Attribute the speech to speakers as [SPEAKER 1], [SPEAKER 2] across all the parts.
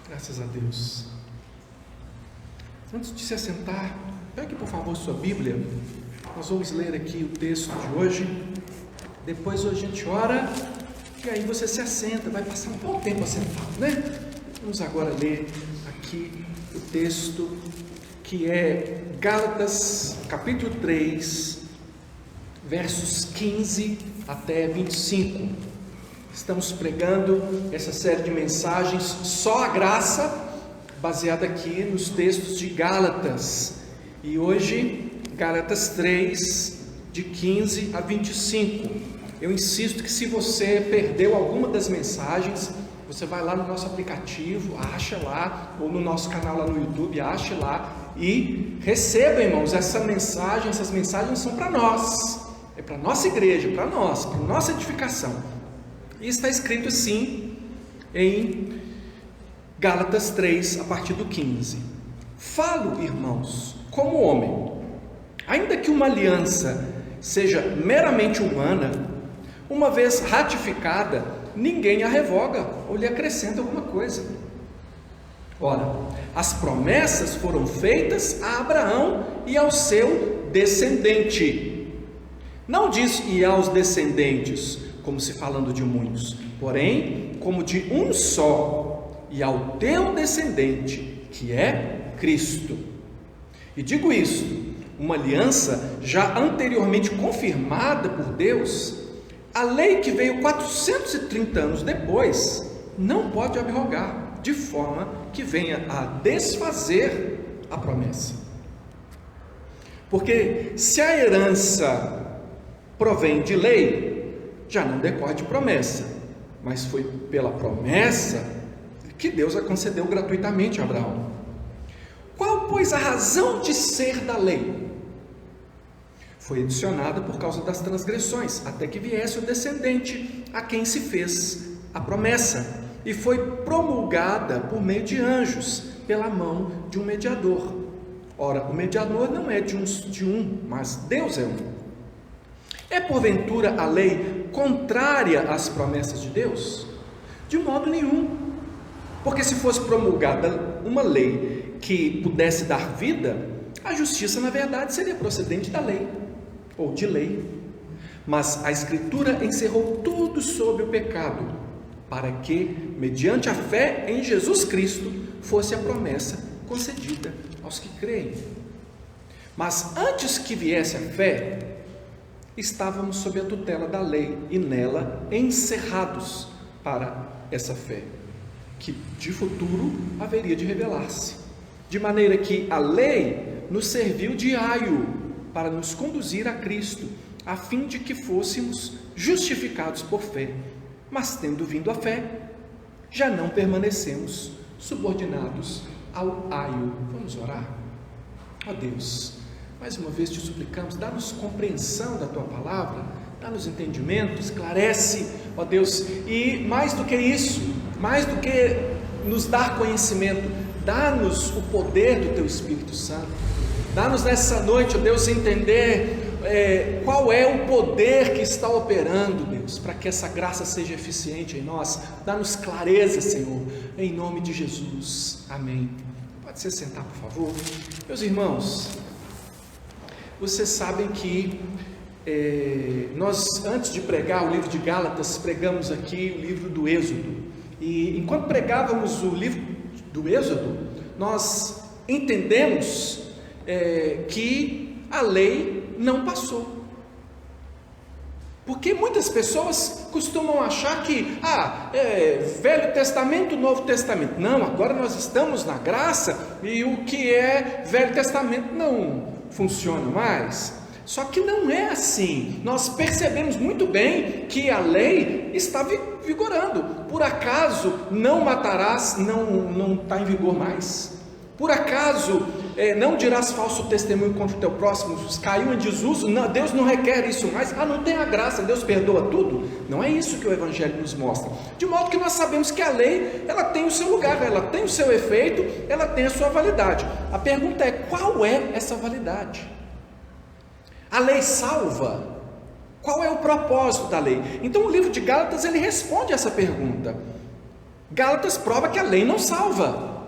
[SPEAKER 1] Graças a Deus. Antes de se assentar, pegue por favor sua Bíblia. Nós vamos ler aqui o texto de hoje. Depois a gente ora e aí você se assenta. Vai passar um bom tempo assentado, né? Vamos agora ler aqui o texto que é Gálatas capítulo 3, versos 15 até 25. Estamos pregando essa série de mensagens Só a Graça, baseada aqui nos textos de Gálatas. E hoje, Gálatas 3, de 15 a 25. Eu insisto que se você perdeu alguma das mensagens, você vai lá no nosso aplicativo, acha lá, ou no nosso canal lá no YouTube, ache lá e receba, irmãos, essas mensagens são para nós, é para a nossa igreja, para nós, para a nossa edificação. E está escrito assim em Gálatas 3, a partir do 15: Falo, irmãos, como homem, ainda que uma aliança seja meramente humana, uma vez ratificada, ninguém a revoga ou lhe acrescenta alguma coisa. Ora, as promessas foram feitas a Abraão e ao seu descendente. Não diz e aos descendentes, como se falando de muitos, porém, como de um só, e ao teu descendente, que é Cristo. E digo isto, uma aliança já anteriormente confirmada por Deus, a lei que veio 430 anos depois, não pode abrogar, de forma que venha a desfazer a promessa. Porque se a herança provém de lei, já não decorre de promessa, mas foi pela promessa que Deus a concedeu gratuitamente a Abraão. Qual, pois, a razão de ser da lei? Foi adicionada por causa das transgressões, até que viesse o descendente a quem se fez a promessa, e foi promulgada por meio de anjos, pela mão de um mediador. Ora, o mediador não é de um, mas Deus é um. É porventura a lei contrária às promessas de Deus? De modo nenhum, porque se fosse promulgada uma lei que pudesse dar vida, a justiça na verdade seria procedente da lei, ou de lei. Mas a Escritura encerrou tudo sobre o pecado, para que, mediante a fé em Jesus Cristo, fosse a promessa concedida aos que creem. Mas antes que viesse a fé, estávamos sob a tutela da lei e nela encerrados para essa fé, que de futuro haveria de revelar-se, de maneira que a lei nos serviu de aio para nos conduzir a Cristo, a fim de que fôssemos justificados por fé. Mas tendo vindo a fé, já não permanecemos subordinados ao aio. Vamos orar? Ó Deus, mais uma vez te suplicamos, dá-nos compreensão da Tua Palavra, dá-nos entendimento, esclarece, ó Deus, e mais do que isso, mais do que nos dar conhecimento, dá-nos o poder do Teu Espírito Santo, dá-nos nessa noite, ó Deus, entender qual é o poder que está operando, Deus, para que essa graça seja eficiente em nós. Dá-nos clareza, Senhor, em nome de Jesus, amém. Pode se sentar, por favor. Meus irmãos, vocês sabem que nós, antes de pregar o livro de Gálatas, pregamos aqui o livro do Êxodo, e enquanto pregávamos o livro do Êxodo, nós entendemos que a lei não passou, porque muitas pessoas costumam achar que Velho Testamento, Novo Testamento. Não, agora nós estamos na graça e o que é Velho Testamento não funciona mais. Só que não é assim. Nós percebemos muito bem que a lei está vigorando. Por acaso não matarás não está em vigor mais? Por acaso não dirás falso testemunho contra o teu próximo, caiu em desuso? Não, Deus não requer isso mais. Não tem a graça, Deus perdoa tudo? Não é isso que o Evangelho nos mostra. De modo que nós sabemos que a lei, ela tem o seu lugar, ela tem o seu efeito, ela tem a sua validade. A pergunta é, qual é essa validade? A lei salva? Qual é o propósito da lei? Então o livro de Gálatas, ele responde essa pergunta. Gálatas prova que a lei não salva.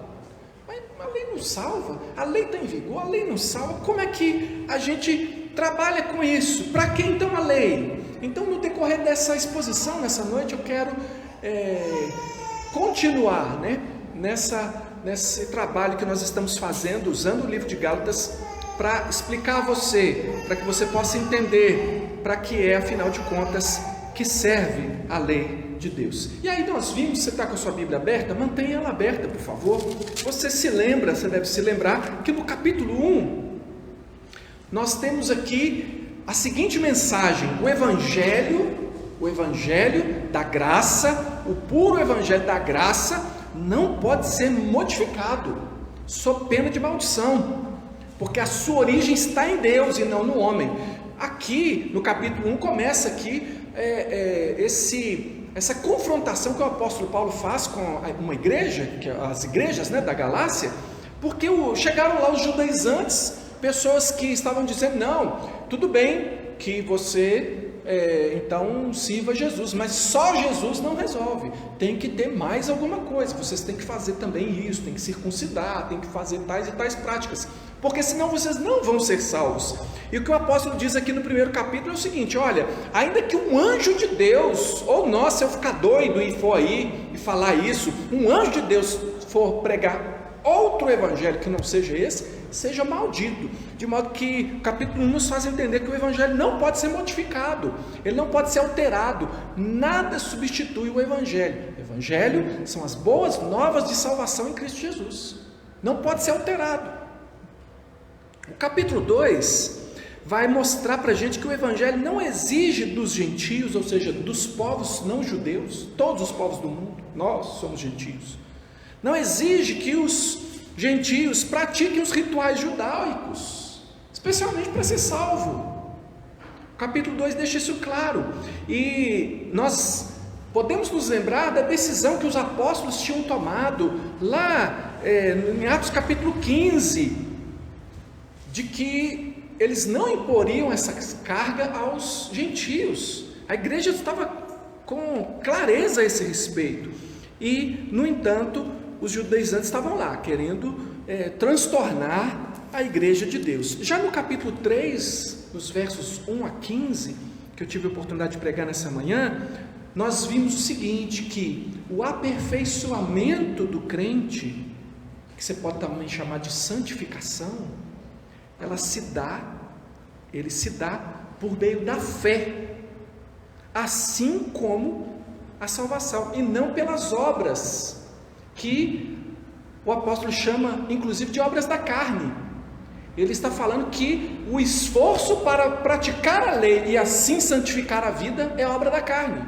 [SPEAKER 1] Mas a lei não salva? A lei está em vigor, a lei não salva? Como é que a gente trabalha com isso? Para que então a lei? Então, no decorrer dessa exposição, nessa noite, eu quero continuar, né, nesse trabalho que nós estamos fazendo, usando o livro de Gálatas, para explicar a você, para que você possa entender para que é, afinal de contas, que serve a lei de Deus. E aí nós vimos, você está com a sua Bíblia aberta? Mantenha ela aberta, por favor. Você deve se lembrar que no capítulo 1, nós temos aqui a seguinte mensagem: o Evangelho da graça, o puro Evangelho da graça, não pode ser modificado, sob pena de maldição, porque a sua origem está em Deus e não no homem. Aqui, no capítulo 1, começa aqui essa confrontação que o apóstolo Paulo faz com uma igreja, que as igrejas, né, da Galácia, porque chegaram lá os judaizantes, pessoas que estavam dizendo: não, tudo bem que você então sirva Jesus, mas só Jesus não resolve, tem que ter mais alguma coisa, vocês têm que fazer também isso, tem que circuncidar, tem que fazer tais e tais práticas, porque senão vocês não vão ser salvos. E o que o apóstolo diz aqui no primeiro capítulo é o seguinte: olha, ainda que um anjo de Deus, ou nós, se eu ficar doido e for aí e falar isso, um anjo de Deus for pregar outro evangelho que não seja esse, seja maldito. De modo que o capítulo 1 nos faz entender que o evangelho não pode ser modificado, ele não pode ser alterado, nada substitui o evangelho. O evangelho são as boas novas de salvação em Cristo Jesus, não pode ser alterado. O capítulo 2 vai mostrar para a gente que o evangelho não exige dos gentios, ou seja, dos povos não judeus, todos os povos do mundo, nós somos gentios, não exige que os gentios pratiquem os rituais judaicos, especialmente para ser salvo. O capítulo 2 deixa isso claro, e nós podemos nos lembrar da decisão que os apóstolos tinham tomado lá em Atos capítulo 15, de que eles não imporiam essa carga aos gentios. A igreja estava com clareza a esse respeito, e no entanto os judaizantes estavam lá querendo transtornar a igreja de Deus. Já no capítulo 3, nos versos 1 a 15, que eu tive a oportunidade de pregar nessa manhã, nós vimos o seguinte, que o aperfeiçoamento do crente, que você pode também chamar de santificação, ele se dá por meio da fé, assim como a salvação, e não pelas obras, que o apóstolo chama inclusive de obras da carne. Ele está falando que o esforço para praticar a lei e assim santificar a vida é obra da carne,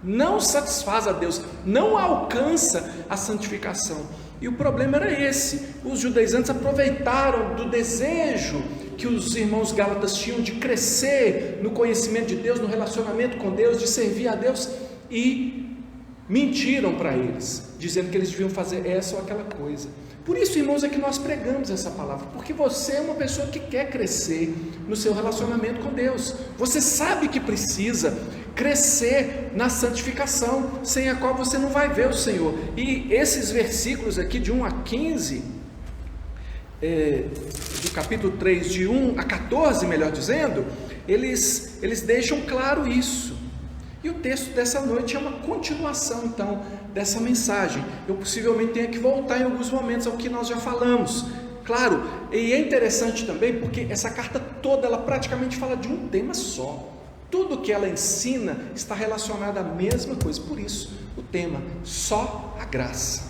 [SPEAKER 1] não satisfaz a Deus, não alcança a santificação. E o problema era esse: os judaizantes aproveitaram do desejo que os irmãos gálatas tinham de crescer no conhecimento de Deus, no relacionamento com Deus, de servir a Deus, e mentiram para eles, dizendo que eles deviam fazer essa ou aquela coisa. Por isso, irmãos, é que nós pregamos essa palavra, porque você é uma pessoa que quer crescer no seu relacionamento com Deus, você sabe que precisa crescer na santificação, sem a qual você não vai ver o Senhor. E esses versículos aqui de 1 a 15, do capítulo 3, de 1 a 14, melhor dizendo, eles deixam claro isso. E o texto dessa noite é uma continuação, então, dessa mensagem. Eu possivelmente tenha que voltar em alguns momentos ao que nós já falamos. Claro, e é interessante também, porque essa carta toda, ela praticamente fala de um tema só. Tudo que ela ensina está relacionado à mesma coisa. Por isso, o tema, só a graça.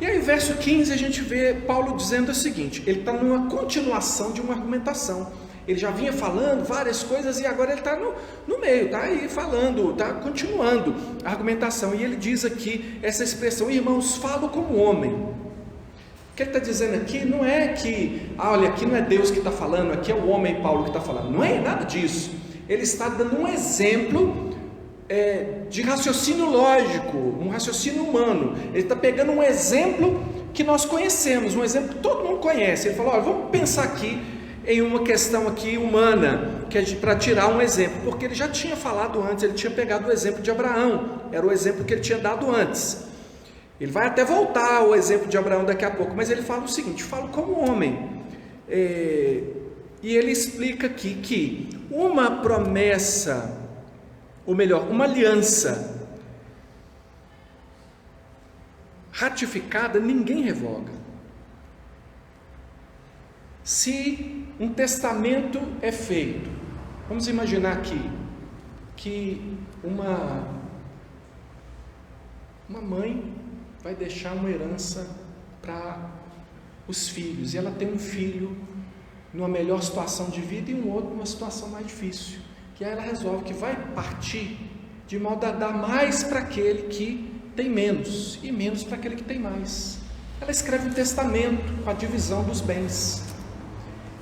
[SPEAKER 1] E aí, verso 15, a gente vê Paulo dizendo o seguinte, ele está numa continuação de uma argumentação. Ele já vinha falando várias coisas e agora ele está no meio, está aí falando, está continuando a argumentação. E ele diz aqui essa expressão: irmãos, falo como homem. O que ele está dizendo aqui não é que, olha, aqui não é Deus que está falando, aqui é o homem Paulo que está falando. Não é nada disso. Ele está dando um exemplo de raciocínio lógico, um raciocínio humano. Ele está pegando um exemplo que nós conhecemos, um exemplo que todo mundo conhece. Ele falou: olha, vamos pensar aqui em uma questão aqui humana, que é para tirar um exemplo, porque ele já tinha falado antes, ele tinha pegado o exemplo de Abraão, era o exemplo que ele tinha dado antes. Ele vai até voltar ao exemplo de Abraão daqui a pouco, mas ele fala o seguinte: falo como homem. E ele explica aqui que uma promessa, ou melhor, uma aliança ratificada, ninguém revoga. Se um testamento é feito, vamos imaginar aqui que uma mãe vai deixar uma herança para os filhos, e ela tem um filho numa melhor situação de vida e um outro numa situação mais difícil, que aí ela resolve que vai partir de modo a dar mais para aquele que tem menos e menos para aquele que tem mais. Ela escreve um testamento com a divisão dos bens,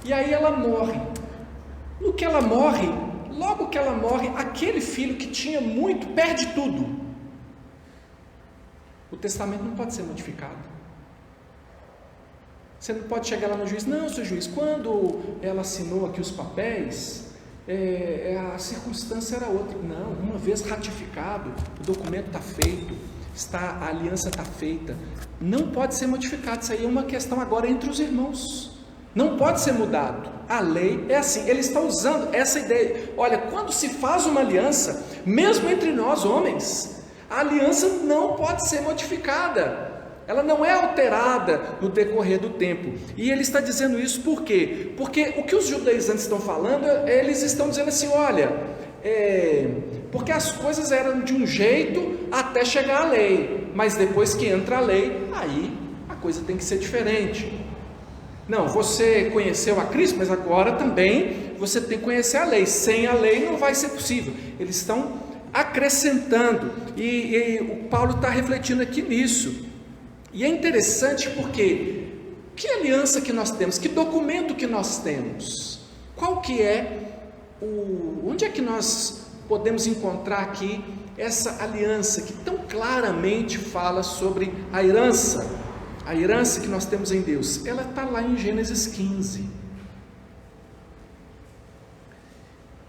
[SPEAKER 1] e aí ela morre. No que ela morre, logo que ela morre, aquele filho que tinha muito perde tudo. O testamento não pode ser modificado. Você não pode chegar lá no juiz: não, seu juiz, quando ela assinou aqui os papéis, a circunstância era outra. Não, uma vez ratificado, o documento está feito, a aliança está feita, não pode ser modificado. Isso aí é uma questão agora entre os irmãos, não pode ser mudado. A lei é assim. Ele está usando essa ideia. Olha, quando se faz uma aliança, mesmo entre nós homens, a aliança não pode ser modificada, ela não é alterada no decorrer do tempo. E ele está dizendo isso por quê? Porque o que os judaizantes estão falando, eles estão dizendo assim: olha, porque as coisas eram de um jeito até chegar a lei, mas depois que entra a lei, aí a coisa tem que ser diferente. Não, você conheceu a Cristo, mas agora também você tem que conhecer a lei. Sem a lei não vai ser possível. Eles estão acrescentando, e o Paulo está refletindo aqui nisso. E é interessante porque que aliança que nós temos, que documento que nós temos, qual que é onde é que nós podemos encontrar aqui essa aliança que tão claramente fala sobre a herança que nós temos em Deus? Ela está lá em Gênesis 15.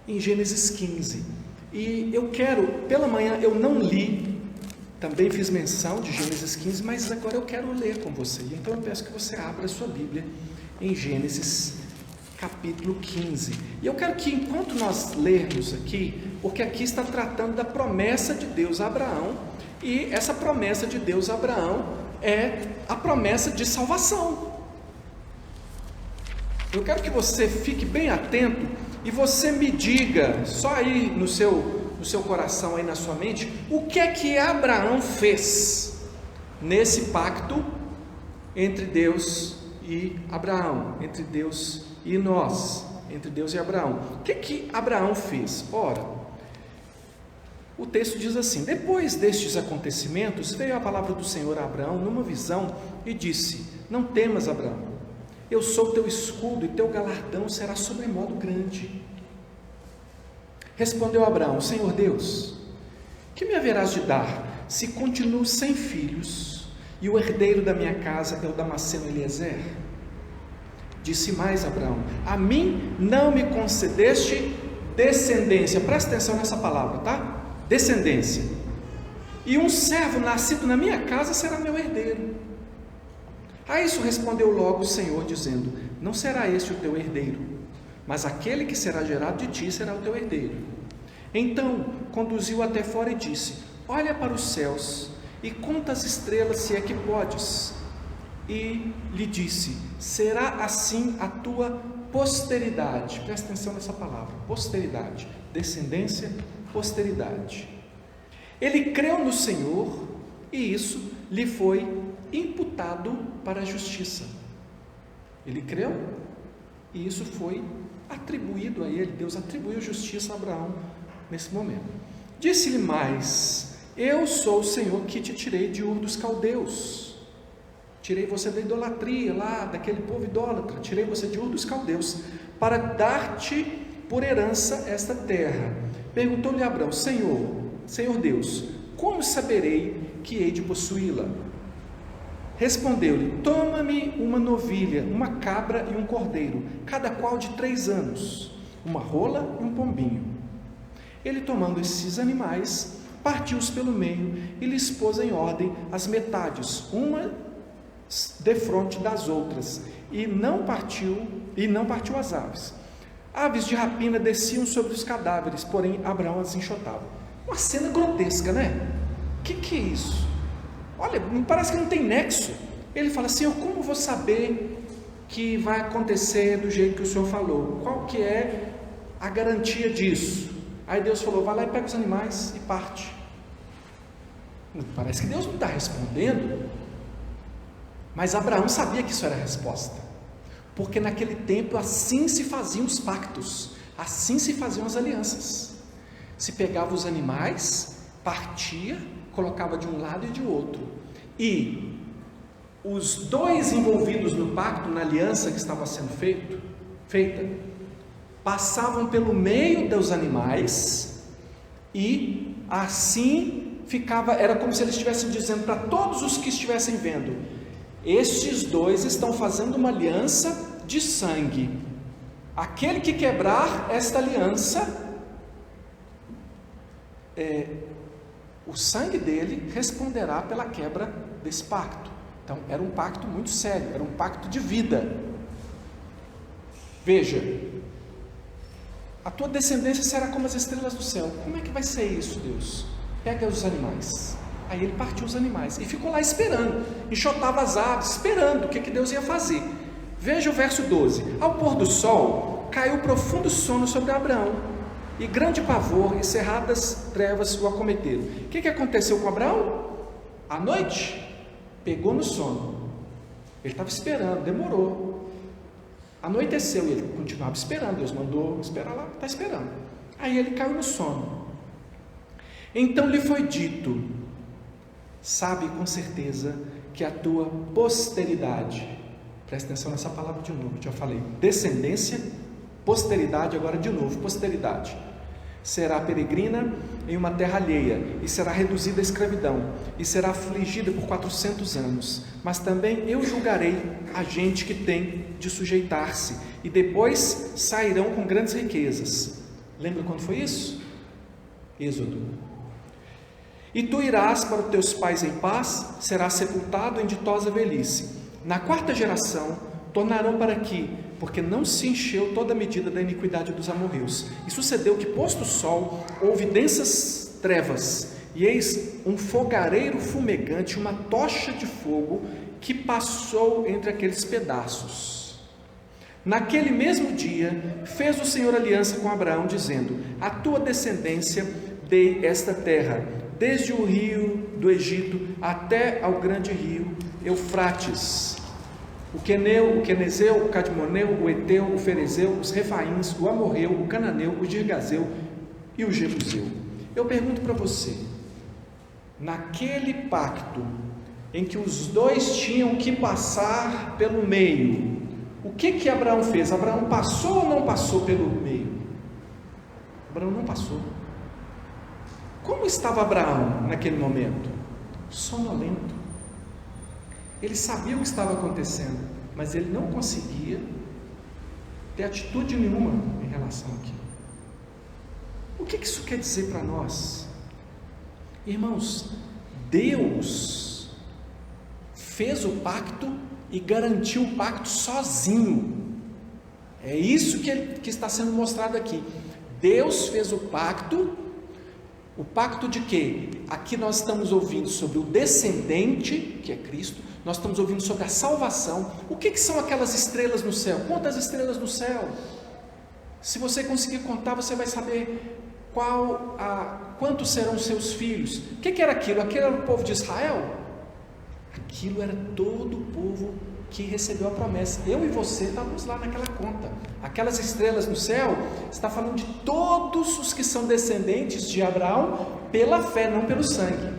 [SPEAKER 1] Em Gênesis 15. E eu quero, pela manhã eu não li, também fiz menção de Gênesis 15, mas agora eu quero ler com você. Então eu peço que você abra a sua Bíblia em Gênesis capítulo 15. E eu quero que, enquanto nós lermos aqui, porque aqui está tratando da promessa de Deus a Abraão, e essa promessa de Deus a Abraão é a promessa de salvação. Eu quero que você fique bem atento e você me diga, só aí no seu coração, aí na sua mente, o que é que Abraão fez nesse pacto entre Deus e Abraão, entre Deus e nós, entre Deus e Abraão. O que é que Abraão fez? Ora, o texto diz assim: depois destes acontecimentos, veio a palavra do Senhor a Abraão numa visão e disse: não temas, Abraão, eu sou teu escudo e teu galardão será sobremodo grande. Respondeu Abraão: Senhor Deus, que me haverás de dar se continuo sem filhos e o herdeiro da minha casa é o Damasceno Eliezer? Disse mais Abraão: a mim não me concedeste descendência. Presta atenção nessa palavra, tá? Descendência. E um servo nascido na minha casa será meu herdeiro. A isso respondeu logo o Senhor, dizendo: não será este o teu herdeiro, mas aquele que será gerado de ti será o teu herdeiro. Então conduziu até fora e disse: olha para os céus e conta as estrelas, se é que podes. E lhe disse: será assim a tua posteridade. Presta atenção nessa palavra: posteridade, descendência, posteridade. Ele creu no Senhor e isso lhe foi imputado para a justiça. Ele creu e isso foi atribuído a ele. Deus atribuiu justiça a Abraão nesse momento. Disse-lhe mais: eu sou o Senhor que te tirei de Ur dos Caldeus. Tirei você da idolatria lá, daquele povo idólatra. Tirei você de Ur dos Caldeus para dar-te por herança esta terra. Perguntou-lhe Abraão: Senhor Deus, como saberei que hei de possuí-la? Respondeu-lhe: toma-me uma novilha, uma cabra e um cordeiro, cada qual de 3 anos, uma rola e um pombinho. Ele, tomando esses animais, partiu-os pelo meio e lhes pôs em ordem as metades, uma defronte das outras, e não partiu as aves. Aves de rapina desciam sobre os cadáveres, porém Abraão as enxotava. Uma cena grotesca, né? O que é isso? Olha, parece que não tem nexo. Ele fala: Senhor, como vou saber que vai acontecer do jeito que o Senhor falou? Qual que é a garantia disso? Aí Deus falou: vai lá e pega os animais e parte. Parece que Deus não está respondendo, mas Abraão sabia que isso era a resposta, porque naquele tempo assim se faziam os pactos, assim se faziam as alianças. Se pegava os animais, partia, colocava de um lado e de outro, e os dois envolvidos no pacto, na aliança que estava sendo feita, passavam pelo meio dos animais, e assim ficava, era como se eles estivessem dizendo para todos os que estivessem vendo: estes dois estão fazendo uma aliança de sangue. Aquele que quebrar esta aliança, o sangue dele responderá pela quebra desse pacto. Então era um pacto muito sério, era um pacto de vida. Veja, a tua descendência será como as estrelas do céu. Como é que vai ser isso, Deus? Pega os animais. Aí ele partiu os animais e ficou lá esperando, enxotava as aves, esperando o que Deus ia fazer. Veja o verso 12: ao pôr do sol, caiu profundo sono sobre Abraão, e grande pavor e cerradas trevas o acometeram. O que aconteceu com Abraão? À noite, pegou no sono. Ele estava esperando, demorou. Anoiteceu e ele continuava esperando. Deus mandou esperar lá, está esperando. Aí ele caiu no sono. Então lhe foi dito: sabe com certeza que a tua posteridade, presta atenção nessa palavra de novo, já falei, descendência, posteridade, agora de novo, posteridade, será peregrina em uma terra alheia, e será reduzida à escravidão, e será afligida por 400 anos, mas também eu julgarei a gente que tem de sujeitar-se, e depois sairão com grandes riquezas. Lembra quando foi isso? Êxodo. E tu irás para os teus pais em paz, serás sepultado em ditosa velhice. Na quarta geração tornarão para aqui, porque não se encheu toda a medida da iniquidade dos amorreus. E sucedeu que, posto o sol, houve densas trevas, e eis um fogareiro fumegante, uma tocha de fogo, que passou entre aqueles pedaços. Naquele mesmo dia, fez o Senhor aliança com Abraão, dizendo: a tua descendência dei esta terra, desde o rio do Egito até ao grande rio Eufrates, o Queneu, o Quenezeu, o Cadmoneu, o Eteu, o Ferezeu, os Refaíns, o Amorreu, o Cananeu, o Girgazeu e o Jebuseu. Eu pergunto para você, naquele pacto em que os dois tinham que passar pelo meio, o que Abraão fez? Abraão passou ou não passou pelo meio? Abraão não passou. Como estava Abraão naquele momento? Sonolento. Ele sabia o que estava acontecendo, mas ele não conseguia ter atitude nenhuma em relação àquilo. O que isso quer dizer para nós? Irmãos, Deus fez o pacto e garantiu o pacto sozinho. É isso que está sendo mostrado aqui. Deus fez o pacto de quê? Aqui nós estamos ouvindo sobre o descendente, que é Cristo, nós estamos ouvindo sobre a salvação. O que são aquelas estrelas no céu? Quantas estrelas no céu? Se você conseguir contar, você vai saber quantos serão seus filhos. O que era aquilo? Aquilo era o povo de Israel? Aquilo era todo o povo que recebeu a promessa. Eu e você estávamos lá naquela conta. Aquelas estrelas no céu está falando de todos os que são descendentes de Abraão pela fé, não pelo sangue.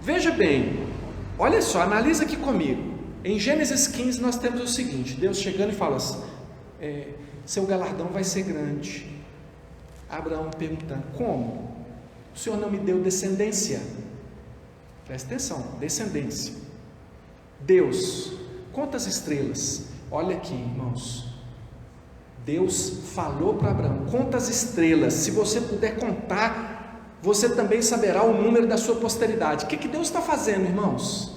[SPEAKER 1] Veja bem, olha só, analisa aqui comigo. Em Gênesis 15 nós temos o seguinte: Deus chegando e fala assim: seu galardão vai ser grande. Abraão perguntando: como? O Senhor não me deu descendência. Presta atenção, descendência. Deus, quantas estrelas? Olha aqui, irmãos. Deus falou para Abraão: quantas estrelas? Se você puder contar, você também saberá o número da sua posteridade. O que Deus está fazendo, irmãos?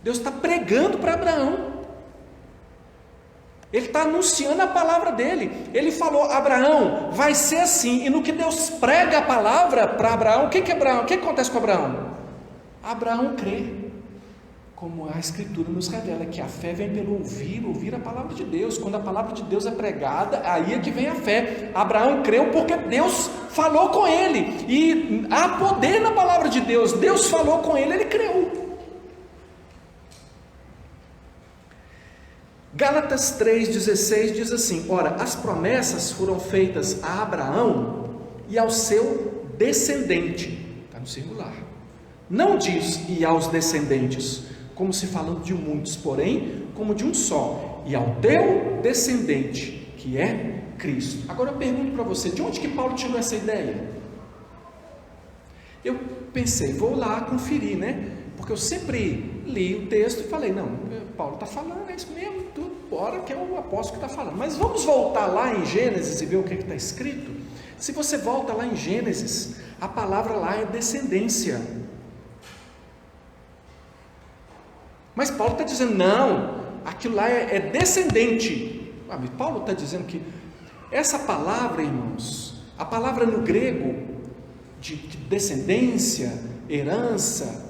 [SPEAKER 1] Deus está pregando para Abraão. Ele está anunciando a palavra dele. Ele falou: Abraão, vai ser assim. E no que Deus prega a palavra para Abraão, o que acontece com Abraão? Abraão crê. Como a Escritura nos revela, que a fé vem pelo ouvir a palavra de Deus. Quando a palavra de Deus é pregada, aí é que vem a fé. Abraão creu porque Deus falou com ele, e há poder na palavra de Deus. Deus falou com ele, ele creu. Gálatas 3,16 diz assim: ora, as promessas foram feitas a Abraão e ao seu descendente, está no singular, não diz e aos descendentes, como se falando de muitos, porém, como de um só, e ao teu descendente, que é Cristo. Agora eu pergunto para você, de onde que Paulo tirou essa ideia? Eu pensei, vou lá conferir, né? Porque eu sempre li o texto e falei, não, Paulo está falando, é isso mesmo, tudo, bora, que é o apóstolo que está falando. Mas vamos voltar lá em Gênesis e ver o que está escrito? Se você volta lá em Gênesis, a palavra lá é descendência. Mas Paulo está dizendo, não, aquilo lá é descendente. Mas Paulo está dizendo que essa palavra, irmãos, a palavra no grego de descendência, herança,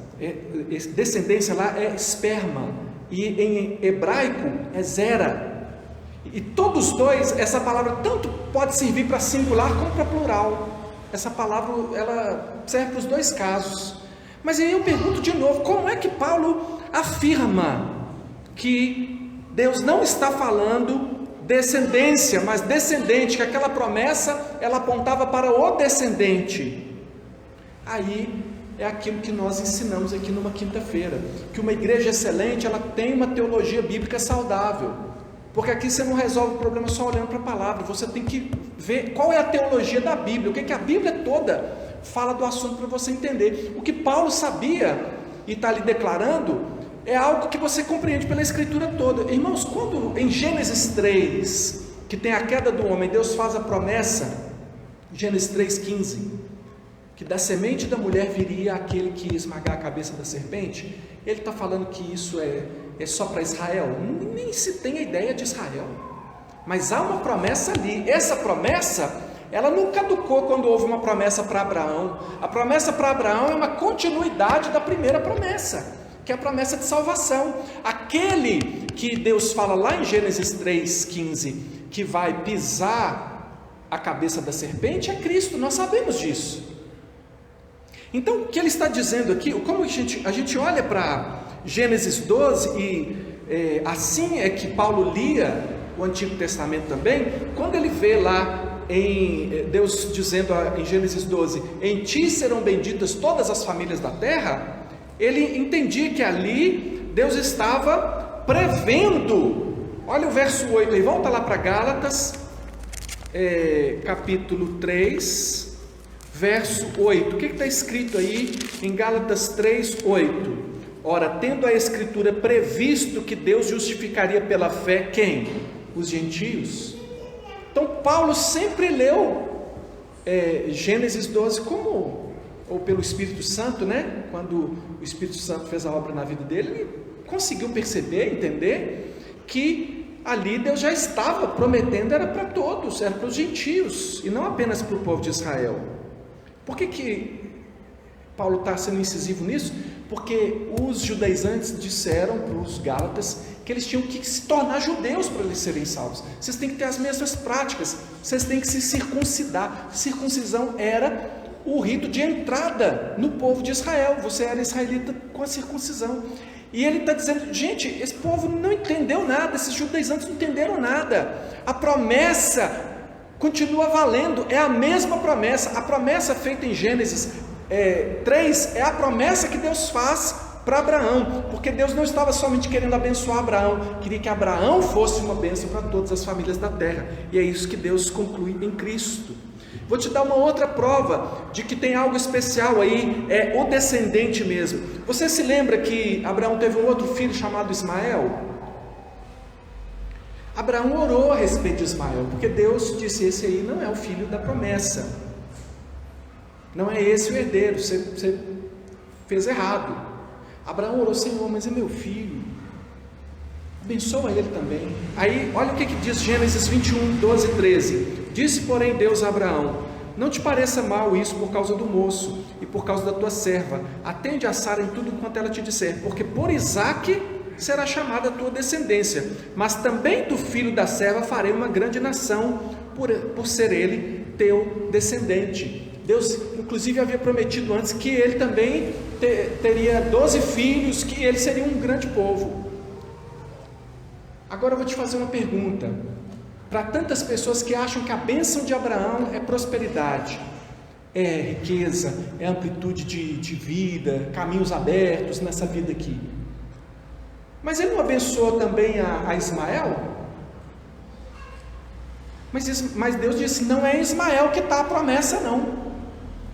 [SPEAKER 1] descendência lá é esperma, e em hebraico é zera. E todos dois, essa palavra tanto pode servir para singular como para plural. Essa palavra, ela serve para os dois casos. Mas aí eu pergunto de novo, como é que Paulo afirma que Deus não está falando descendência, mas descendente, que aquela promessa ela apontava para o descendente? Aí é aquilo que nós ensinamos aqui numa quinta-feira, que uma igreja excelente, ela tem uma teologia bíblica saudável, porque aqui você não resolve o problema só olhando para a palavra, você tem que ver qual é a teologia da Bíblia, o que a Bíblia toda fala do assunto para você entender. O que Paulo sabia e está ali declarando é algo que você compreende pela Escritura toda. Irmãos, quando em Gênesis 3, que tem a queda do homem, Deus faz a promessa, Gênesis 3,15, que da semente da mulher viria aquele que ia esmagar a cabeça da serpente, ele está falando que isso é só para Israel? Nem se tem a ideia de Israel, mas há uma promessa ali. Essa promessa, ela não caducou quando houve uma promessa para Abraão. A promessa para Abraão é uma continuidade da primeira promessa, que é a promessa de salvação. Aquele que Deus fala lá em Gênesis 3,15, que vai pisar a cabeça da serpente, é Cristo, nós sabemos disso. Então, o que ele está dizendo aqui, como a gente olha para Gênesis 12, e assim é que Paulo lia o Antigo Testamento também, quando ele vê lá em Deus dizendo em Gênesis 12, em ti serão benditas todas as famílias da terra, ele entendia que ali Deus estava prevendo. Olha o verso 8 aí, volta lá para Gálatas, capítulo 3, verso 8, o que está escrito aí em Gálatas 3, 8? Ora, tendo a Escritura previsto que Deus justificaria pela fé quem? Os gentios. Então Paulo sempre leu Gênesis 12 como, ou pelo Espírito Santo, né? Quando o Espírito Santo fez a obra na vida dele, ele conseguiu perceber, entender que ali Deus já estava prometendo, era para todos, era para os gentios, e não apenas para o povo de Israel. Por que Paulo está sendo incisivo nisso? Porque os judaizantes disseram para os gálatas que eles tinham que se tornar judeus para eles serem salvos. Vocês têm que ter as mesmas práticas, vocês têm que se circuncidar. Circuncisão era o rito de entrada no povo de Israel. Você era israelita com a circuncisão. E ele está dizendo, gente, esse povo não entendeu nada, esses judaizantes não entenderam nada. A promessa continua valendo, é a mesma promessa. A promessa feita em Gênesis 3 é a promessa que Deus faz para Abraão, porque Deus não estava somente querendo abençoar Abraão, queria que Abraão fosse uma bênção para todas as famílias da terra, e é isso que Deus conclui em Cristo. Vou te dar uma outra prova de que tem algo especial aí, é o descendente mesmo. Você se lembra que Abraão teve um outro filho chamado Ismael? Abraão orou a respeito de Ismael, porque Deus disse, esse aí não é o filho da promessa. não é esse o herdeiro, você fez errado. Abraão orou: Senhor, mas é meu filho, abençoa ele também. Aí, olha o que diz Gênesis 21, 12 e 13. Disse, porém, Deus a Abraão: não te pareça mal isso por causa do moço e por causa da tua serva. Atende a Sara em tudo quanto ela te disser, porque por Isaque será chamada a tua descendência, mas também do filho da serva farei uma grande nação, por ser ele teu descendente. Deus inclusive havia prometido antes que ele também teria 12 filhos, que ele seria um grande povo. Agora eu vou te fazer uma pergunta. Para tantas pessoas que acham que a bênção de Abraão é prosperidade, é riqueza, é amplitude de vida, caminhos abertos nessa vida aqui, mas ele não abençoou também a Ismael? Mas Deus disse: não é Ismael que está a promessa, não.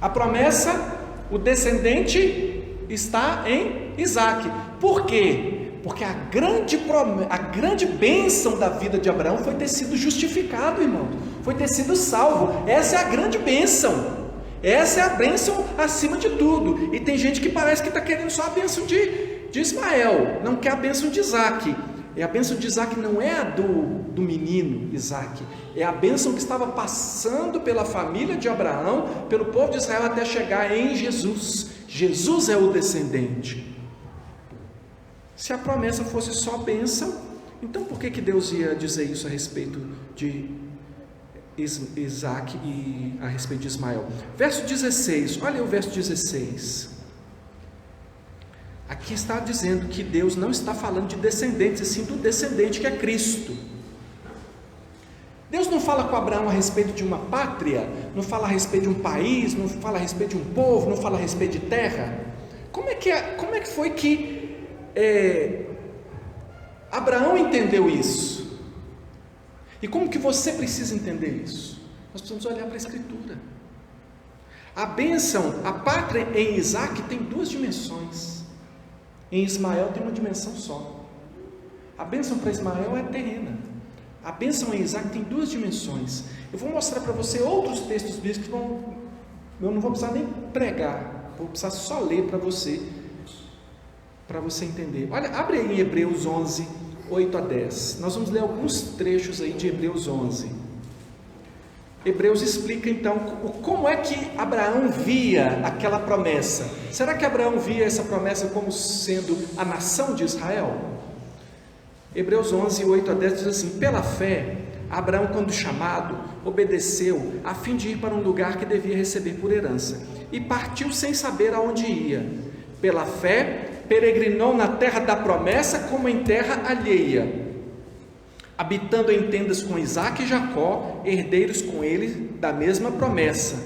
[SPEAKER 1] A promessa, o descendente está em Isaque. Por quê? Porque a grande bênção da vida de Abraão foi ter sido justificado, irmão, foi ter sido salvo. Essa é a grande bênção, essa é a bênção acima de tudo. E tem gente que parece que está querendo só a bênção de Ismael, não quer a bênção de Isaque. E a bênção de Isaque não é a do menino Isaque, é a bênção que estava passando pela família de Abraão, pelo povo de Israel, até chegar em Jesus. Jesus é o descendente. Se a promessa fosse só bênção, então por que Deus ia dizer isso a respeito de Isaque e a respeito de Ismael? Verso 16, olha o verso 16. Aqui está dizendo que Deus não está falando de descendentes, e sim do descendente que é Cristo. Deus não fala com Abraão a respeito de uma pátria, não fala a respeito de um país, não fala a respeito de um povo, não fala a respeito de terra. Como é que foi que Abraão entendeu isso? E como que você precisa entender isso? Nós precisamos olhar para a Escritura. A bênção, a pátria em Isaque tem duas dimensões. Em Ismael tem uma dimensão só. A bênção para Ismael é terrena. A bênção em Isaque tem duas dimensões. Eu vou mostrar para você outros textos bíblicos que eu não vou precisar nem pregar, vou precisar só ler para você entender. Olha, abre aí em Hebreus 11, 8 a 10. Nós vamos ler alguns trechos aí de Hebreus 11. Hebreus explica então como é que Abraão via aquela promessa. Será que Abraão via essa promessa como sendo a nação de Israel? Hebreus 11, 8 a 10 diz assim: pela fé, Abraão, quando chamado, obedeceu a fim de ir para um lugar que devia receber por herança, e partiu sem saber aonde ia. Pela fé, peregrinou na terra da promessa como em terra alheia, habitando em tendas com Isaque e Jacó, herdeiros com ele da mesma promessa,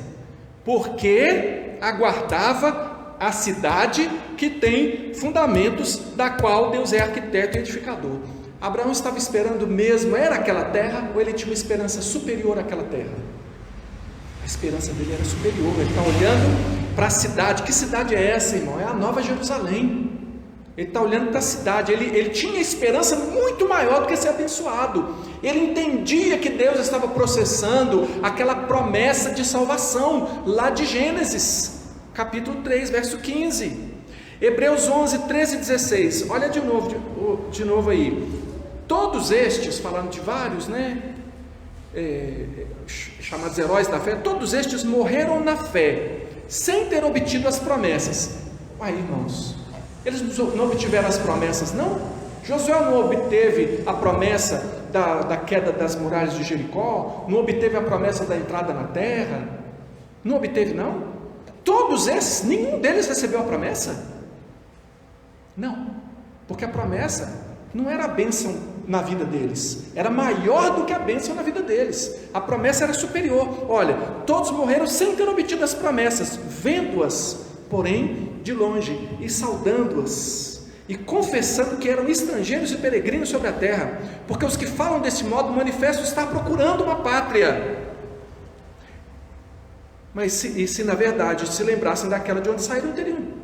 [SPEAKER 1] porque aguardava a cidade que tem fundamentos, da qual Deus é arquiteto e edificador. Abraão estava esperando mesmo, era aquela terra, ou ele tinha uma esperança superior àquela terra? A esperança dele era superior. Ele está olhando para a cidade. Que cidade é essa, irmão? É a Nova Jerusalém. Ele está olhando para a cidade. Ele tinha esperança muito maior do que ser abençoado. Ele entendia que Deus estava processando aquela promessa de salvação lá de Gênesis capítulo 3, verso 15. Hebreus 11, 13 e 16. Olha de novo aí. Todos estes, falando de vários, chamados heróis da fé, todos estes morreram na fé, sem ter obtido as promessas. Aí, irmãos, eles não obtiveram as promessas, não? Josué não obteve a promessa da queda das muralhas de Jericó, não obteve a promessa da entrada na terra, não obteve, não? Todos esses, nenhum deles recebeu a promessa? Não, porque a promessa não era a bênção na vida deles, era maior do que a bênção na vida deles. A promessa era superior. Olha, todos morreram sem ter obtido as promessas, vendo-as, porém, de longe, e saudando-as, e confessando que eram estrangeiros e peregrinos sobre a terra, porque os que falam desse modo manifestam estar procurando uma pátria. Mas se na verdade se lembrassem daquela de onde saíram, teriam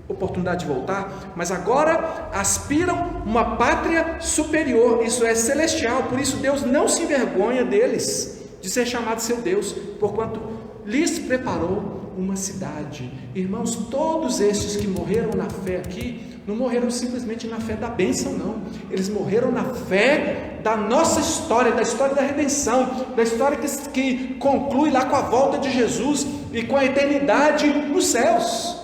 [SPEAKER 1] oportunidade de voltar, mas agora aspiram uma pátria superior, isso é celestial. Por isso Deus não se envergonha deles, de ser chamado seu Deus, porquanto lhes preparou uma cidade. Irmãos, todos estes que morreram na fé aqui, não morreram simplesmente na fé da bênção, não. Eles morreram na fé da nossa história, da história da redenção, da história que conclui lá com a volta de Jesus e com a eternidade nos céus.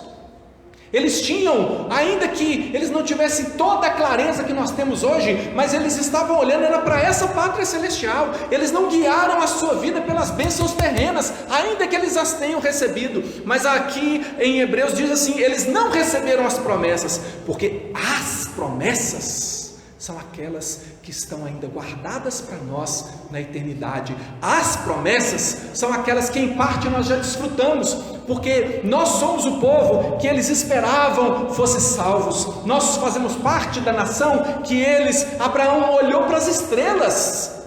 [SPEAKER 1] Eles tinham, ainda que eles não tivessem toda a clareza que nós temos hoje, mas eles estavam olhando era para essa pátria celestial. Eles não guiaram a sua vida pelas bênçãos terrenas, ainda que eles as tenham recebido. Mas aqui em Hebreus diz assim: eles não receberam as promessas, porque as promessas são aquelas que estão ainda guardadas para nós na eternidade. As promessas são aquelas que em parte nós já desfrutamos, porque nós somos o povo que eles esperavam fosse salvos. Nós fazemos parte da nação que Abraão olhou para as estrelas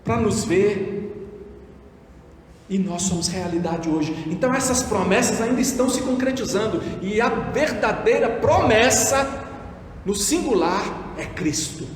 [SPEAKER 1] para nos ver, e nós somos realidade hoje. Então essas promessas ainda estão se concretizando, e a verdadeira promessa no singular é Cristo.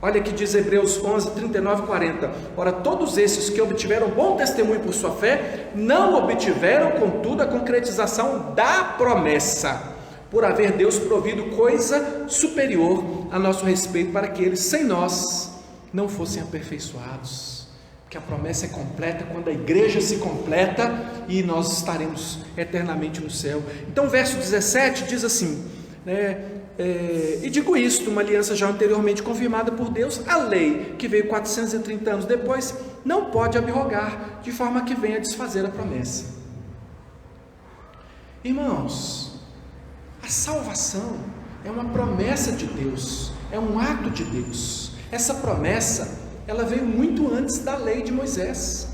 [SPEAKER 1] Olha que diz Hebreus 11, 39 e 40. Ora, todos esses que obtiveram bom testemunho por sua fé, não obtiveram, contudo, a concretização da promessa, por haver Deus provido coisa superior a nosso respeito, para que eles, sem nós, não fossem aperfeiçoados. Porque a promessa é completa quando a igreja se completa, e nós estaremos eternamente no céu. Então o verso 17 diz assim, e digo isto, uma aliança já anteriormente confirmada por Deus, a lei que veio 430 anos depois, não pode abrogar, de forma que venha desfazer a promessa. Irmãos, a salvação é uma promessa de Deus, é um ato de Deus. Essa promessa, ela veio muito antes da lei de Moisés.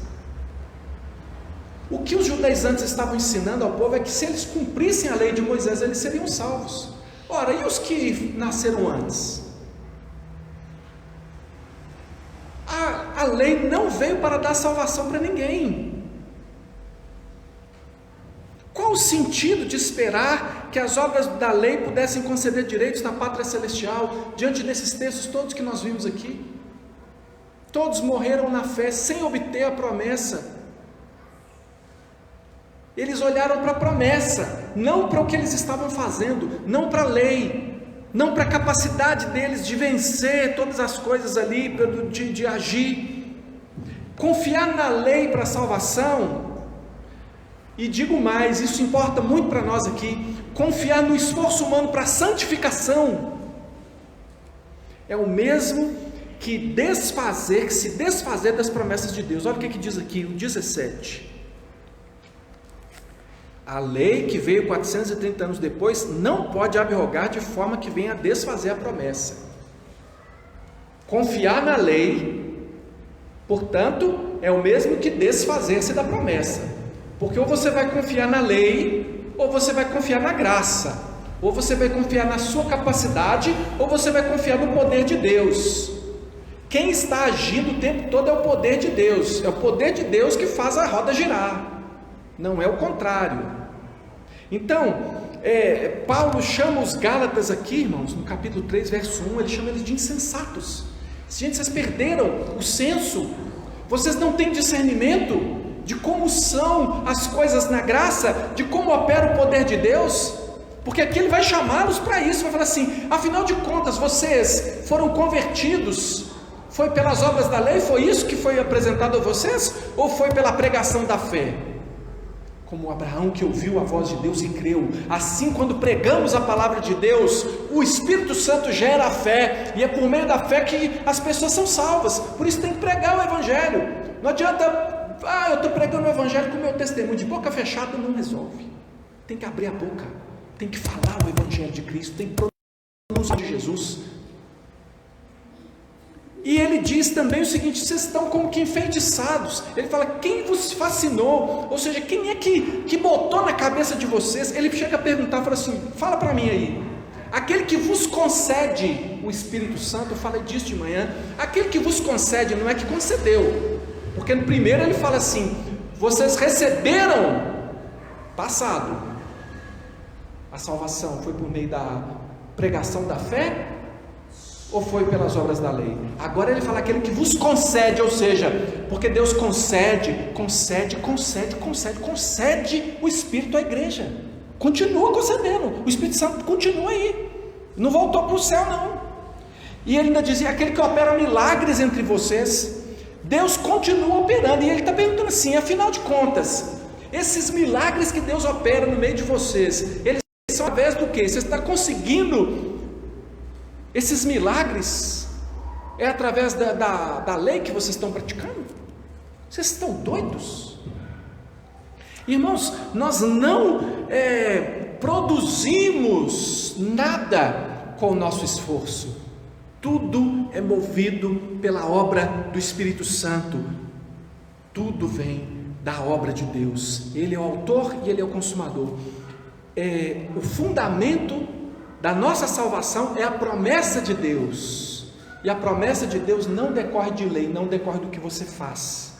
[SPEAKER 1] O que os judaizantes estavam ensinando ao povo é que se eles cumprissem a lei de Moisés, eles seriam salvos. Ora, e os que nasceram antes? A lei não veio para dar salvação para ninguém. Qual o sentido de esperar que as obras da lei pudessem conceder direitos na pátria celestial, diante desses textos todos que nós vimos aqui? Todos morreram na fé sem obter a promessa. Eles olharam para a promessa, não para o que eles estavam fazendo, não para a lei, não para a capacidade deles de vencer todas as coisas ali, de agir. Confiar na lei para a salvação, e digo mais, isso importa muito para nós aqui, confiar no esforço humano para a santificação, é o mesmo que se desfazer das promessas de Deus. Olha o que diz aqui, o 17. A lei que veio 430 anos depois não pode abrogar de forma que venha a desfazer a promessa. Confiar na lei, portanto, é o mesmo que desfazer-se da promessa, porque ou você vai confiar na lei, ou você vai confiar na graça, ou você vai confiar na sua capacidade, ou você vai confiar no poder de Deus. Quem está agindo o tempo todo é o poder de Deus, é o poder de Deus que faz a roda girar, não é o contrário. Então, Paulo chama os Gálatas aqui, irmãos, no capítulo 3, verso 1, ele chama eles de insensatos. Gente, vocês perderam o senso, vocês não têm discernimento de como são as coisas na graça, de como opera o poder de Deus, porque aqui ele vai chamá-los para isso, vai falar assim, afinal de contas, vocês foram convertidos, foi pelas obras da lei, foi isso que foi apresentado a vocês, ou foi pela pregação da fé? Como Abraão que ouviu a voz de Deus e creu, assim quando pregamos a palavra de Deus, o Espírito Santo gera a fé, e é por meio da fé que as pessoas são salvas. Por isso tem que pregar o Evangelho. Não adianta, eu estou pregando o Evangelho com o meu testemunho, de boca fechada não resolve. Tem que abrir a boca, tem que falar o Evangelho de Cristo, tem que pronunciar de Jesus. E ele diz também o seguinte, vocês estão como que enfeitiçados. Ele fala, quem vos fascinou? Ou seja, quem é que botou na cabeça de vocês? Ele chega a perguntar, fala assim, fala para mim aí, aquele que vos concede o Espírito Santo, eu falei disso de manhã, aquele que vos concede não é que concedeu, porque no primeiro ele fala assim, vocês receberam, passado, a salvação foi por meio da pregação da fé, ou foi pelas obras da lei? Agora ele fala aquele que vos concede, ou seja, porque Deus concede o Espírito à igreja, continua concedendo, o Espírito Santo continua aí, não voltou para o céu não. E ele ainda dizia, aquele que opera milagres entre vocês, Deus continua operando. E ele está perguntando assim, afinal de contas, esses milagres que Deus opera no meio de vocês, eles são através do que? Você está conseguindo esses milagres? É através da lei que vocês estão praticando? Vocês estão doidos? Irmãos, nós não produzimos nada com o nosso esforço. Tudo é movido pela obra do Espírito Santo. Tudo vem da obra de Deus. Ele é o autor e ele é o consumador. O fundamento da nossa salvação é a promessa de Deus. E a promessa de Deus não decorre de lei, não decorre do que você faz.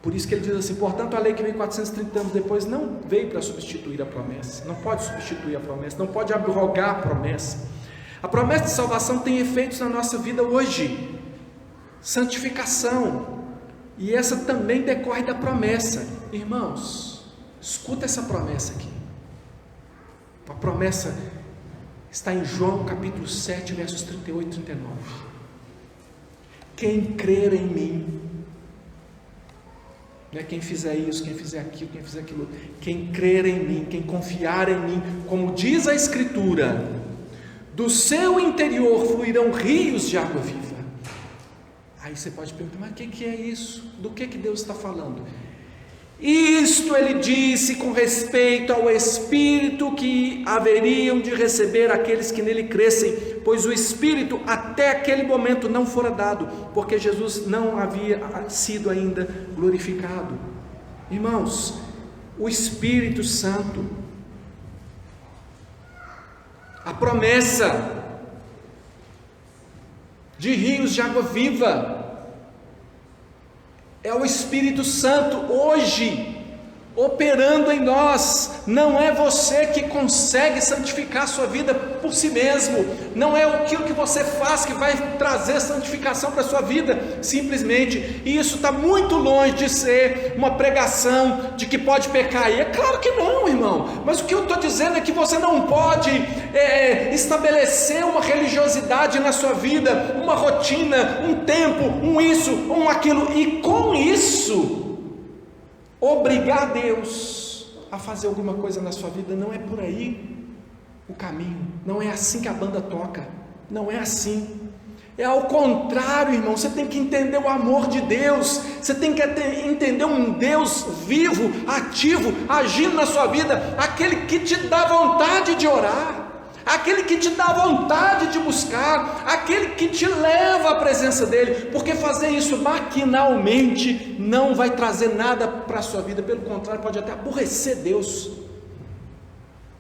[SPEAKER 1] Por isso que ele diz assim, portanto a lei que veio 430 anos depois não veio para substituir a promessa. Não pode substituir a promessa, não pode abrogar a promessa. A promessa de salvação tem efeitos na nossa vida hoje. Santificação. E essa também decorre da promessa. Irmãos, escuta essa promessa aqui. A promessa está em João capítulo 7, versos 38 e 39. Quem crer em mim, não é quem fizer isso, quem fizer aquilo, quem fizer aquilo, quem crer em mim, quem confiar em mim, como diz a Escritura, do seu interior fluirão rios de água viva. Aí você pode perguntar, mas o que é isso? Do que Deus está falando? Isto ele disse com respeito ao Espírito que haveriam de receber aqueles que nele crescem, pois o Espírito até aquele momento não fora dado, porque Jesus não havia sido ainda glorificado. Irmãos, o Espírito Santo, a promessa de rios de água viva, é o Espírito Santo hoje operando em nós. Não é você que consegue santificar a sua vida por si mesmo, não é aquilo que você faz que vai trazer santificação para a sua vida, simplesmente. E isso está muito longe de ser uma pregação de que pode pecar, e é claro que não, irmão, mas o que eu estou dizendo é que você não pode estabelecer uma religiosidade na sua vida, uma rotina, um tempo, um isso, um aquilo, e com isso obrigar Deus a fazer alguma coisa na sua vida. Não é por aí o caminho, não é assim que a banda toca, não é assim, é ao contrário, irmão. Você tem que entender o amor de Deus, você tem que entender um Deus vivo, ativo, agindo na sua vida, aquele que te dá vontade de orar, aquele que te dá vontade de buscar, aquele que te leva à presença dele, porque fazer isso maquinalmente não vai trazer nada para a sua vida, pelo contrário, pode até aborrecer Deus.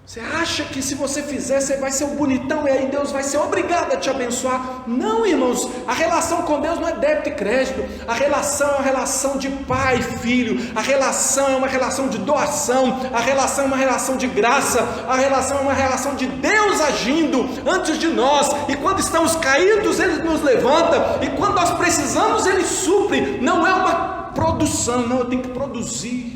[SPEAKER 1] Você acha que se você fizer, você vai ser um bonitão e aí Deus vai ser obrigado a te abençoar? Não, irmãos, a relação com Deus não é débito e crédito, a relação é uma relação de pai e filho, a relação é uma relação de doação, a relação é uma relação de graça, a relação é uma relação de Deus agindo antes de nós, e quando estamos caídos Ele nos levanta, e quando nós precisamos Ele supre. Não é uma produção, não, eu tenho que produzir.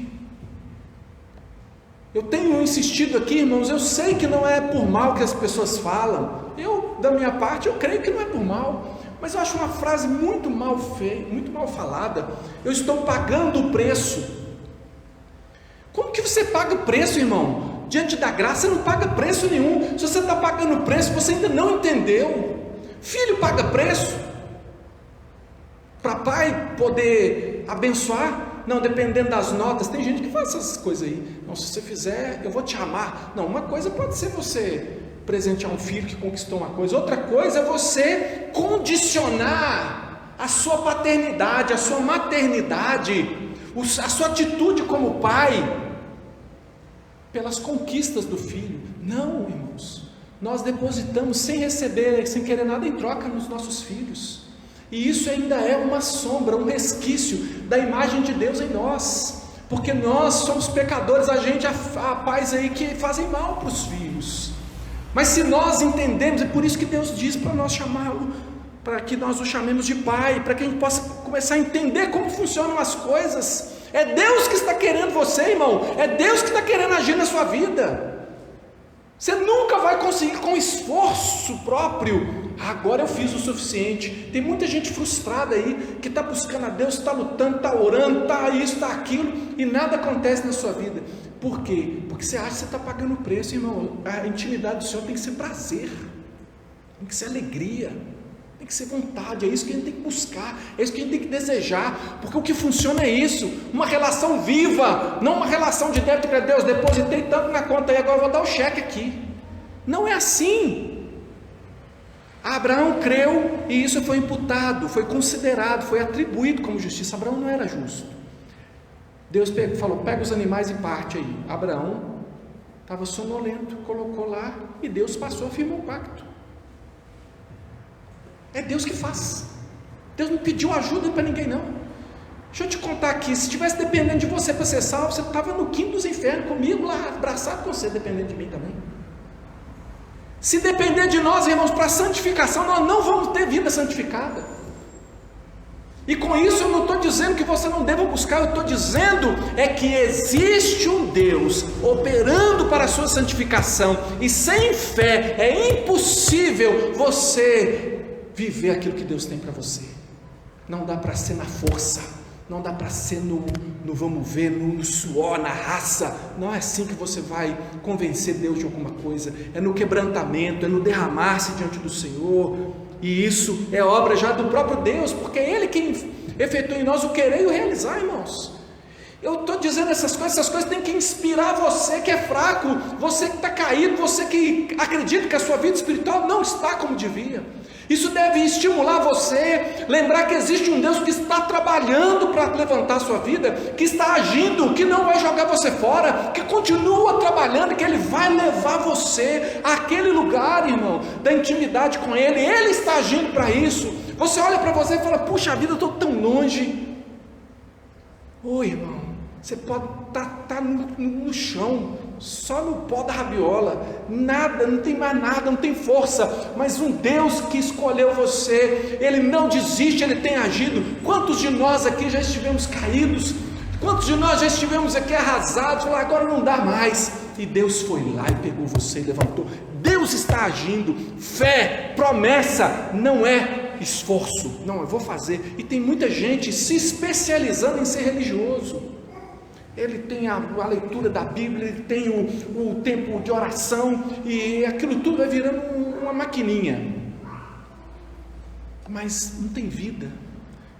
[SPEAKER 1] Eu tenho insistido aqui, irmãos, eu sei que não é por mal que as pessoas falam, eu, da minha parte, eu creio que não é por mal, mas eu acho uma frase muito mal feita, muito mal falada. Eu estou pagando o preço. Como que você paga o preço, irmão? Diante da graça, você não paga preço nenhum. Se você está pagando preço, você ainda não entendeu. Filho paga preço para pai poder abençoar? Não, dependendo das notas. Tem gente que faz essas coisas aí. Não, se você fizer, eu vou te amar. Não, uma coisa pode ser você presentear um filho que conquistou uma coisa, outra coisa é você condicionar a sua paternidade, a sua maternidade, a sua atitude como pai pelas conquistas do filho. Não, irmãos, nós depositamos sem receber, sem querer nada em troca nos nossos filhos. E isso ainda é uma sombra, um resquício da imagem de Deus em nós, porque nós somos pecadores. A gente há pais aí que fazem mal para os filhos, mas se nós entendemos, é por isso que Deus diz para nós chamá-lo para que nós o chamemos de Pai, para que a gente possa começar a entender como funcionam as coisas. É Deus que está querendo você, irmão, é Deus que está querendo agir na sua vida. Você nunca vai conseguir com esforço próprio. Agora eu fiz o suficiente. Tem muita gente frustrada aí, que está buscando a Deus, está lutando, está orando, está isso, está aquilo, e nada acontece na sua vida. Por quê? Porque você acha que você está pagando o preço, irmão. A intimidade do Senhor tem que ser prazer, tem que ser alegria, tem que ser vontade. É isso que a gente tem que buscar, é isso que a gente tem que desejar, porque o que funciona é isso, uma relação viva, não uma relação de débito para Deus. Depositei tanto na conta e agora eu vou dar o cheque aqui. Não é assim. Abraão creu e isso foi imputado, foi considerado, foi atribuído como justiça. Abraão não era justo. Deus falou: pega os animais e parte aí. Abraão estava sonolento, colocou lá e Deus passou, firmou o pacto. É Deus que faz. Deus não pediu ajuda para ninguém, não. Deixa eu te contar aqui, se estivesse dependendo de você para ser salvo, você estava no quinto dos infernos comigo lá, abraçado com você, dependendo de mim também. Se depender de nós, irmãos, para santificação, nós não vamos ter vida santificada. E com isso eu não estou dizendo que você não deva buscar, eu estou dizendo é que existe um Deus operando para a sua santificação, e sem fé é impossível você viver aquilo que Deus tem para você. Não dá para ser na força, não dá para ser no vamos ver, no suor, na raça. Não é assim que você vai convencer Deus de alguma coisa. É no quebrantamento, é no derramar-se diante do Senhor. E isso é obra já do próprio Deus, porque é Ele quem efetua em nós o querer e o realizar, irmãos. Eu estou dizendo essas coisas têm que inspirar você que é fraco, você que está caído, você que acredita que a sua vida espiritual não está como devia. Isso deve estimular você, lembrar que existe um Deus que está trabalhando para levantar a sua vida, que está agindo, que não vai jogar você fora, que continua trabalhando, que Ele vai levar você àquele lugar, irmão, da intimidade com Ele. Ele está agindo para isso. Você olha para você e fala: puxa vida, eu estou tão longe. Oi, irmão, você pode estar no chão, só no pó da rabiola, nada, não tem mais nada, não tem força, mas um Deus que escolheu você, Ele não desiste, Ele tem agido. Quantos de nós aqui já estivemos caídos? Quantos de nós já estivemos aqui arrasados, falaram: agora não dá mais, e Deus foi lá e pegou você e levantou. Deus está agindo. Fé, promessa, não é esforço. Não, eu vou fazer. E tem muita gente se especializando em ser religioso. Ele tem a leitura da Bíblia, ele tem o tempo de oração, e aquilo tudo vai virando uma maquininha, mas não tem vida,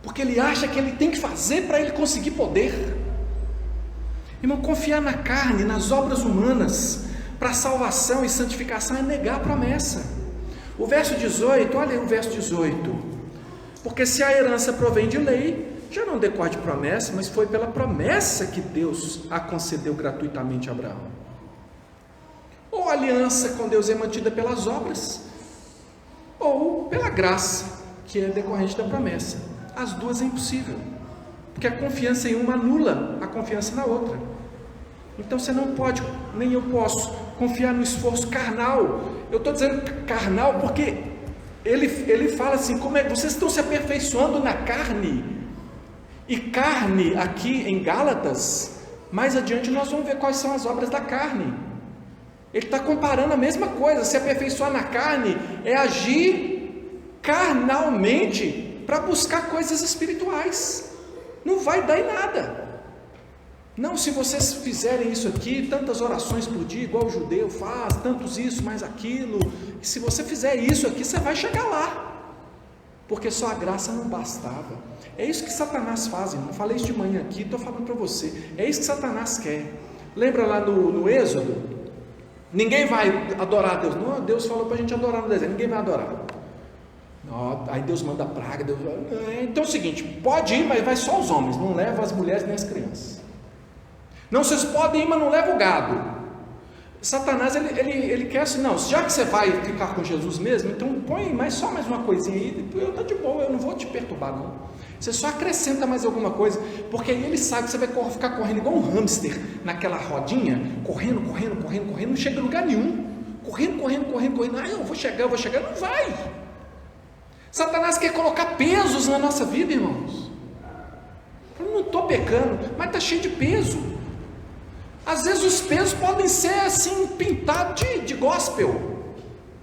[SPEAKER 1] porque ele acha que ele tem que fazer para ele conseguir poder. Irmão, confiar na carne, nas obras humanas, para salvação e santificação é negar a promessa. O verso 18, olha aí o verso 18: porque se a herança provém de lei, já não decorre de promessa, mas foi pela promessa que Deus a concedeu gratuitamente a Abraão. Ou a aliança com Deus é mantida pelas obras, ou pela graça, que é decorrente da promessa. As duas é impossível, porque a confiança em uma anula a confiança na outra. Então você não pode, nem eu posso, confiar no esforço carnal. Eu estou dizendo carnal porque ele fala assim: como é que vocês estão se aperfeiçoando na carne? E carne aqui em Gálatas, mais adiante nós vamos ver quais são as obras da carne. Ele está comparando a mesma coisa. Se aperfeiçoar na carne é agir carnalmente para buscar coisas espirituais. Não vai dar em nada. Não, se vocês fizerem isso aqui, tantas orações por dia, igual o judeu faz, tantos isso, mais aquilo, e se você fizer isso aqui, você vai chegar lá, porque só a graça não bastava. É isso que Satanás faz, irmão. Eu falei isso de manhã aqui, estou falando para você. É isso que Satanás quer. Lembra lá no Êxodo? Ninguém vai adorar a Deus. Não, Deus falou para a gente adorar no deserto. Ninguém vai adorar. Não, aí Deus manda praga. Deus... Então é o seguinte: pode ir, mas vai só os homens. Não leva as mulheres nem as crianças. Não, vocês podem ir, mas não leva o gado. Satanás, ele quer assim: não, já que você vai ficar com Jesus mesmo, então põe só mais uma coisinha aí, depois eu estou de boa, eu não vou te perturbar não. Você só acrescenta mais alguma coisa, porque aí ele sabe que você vai ficar correndo igual um hamster, naquela rodinha, correndo, não chega a lugar nenhum, correndo, ah, eu vou chegar, não vai. Satanás quer colocar pesos na nossa vida, irmãos. Eu não estou pecando, mas está cheio de peso. Às vezes os pesos podem ser assim, pintados de gospel,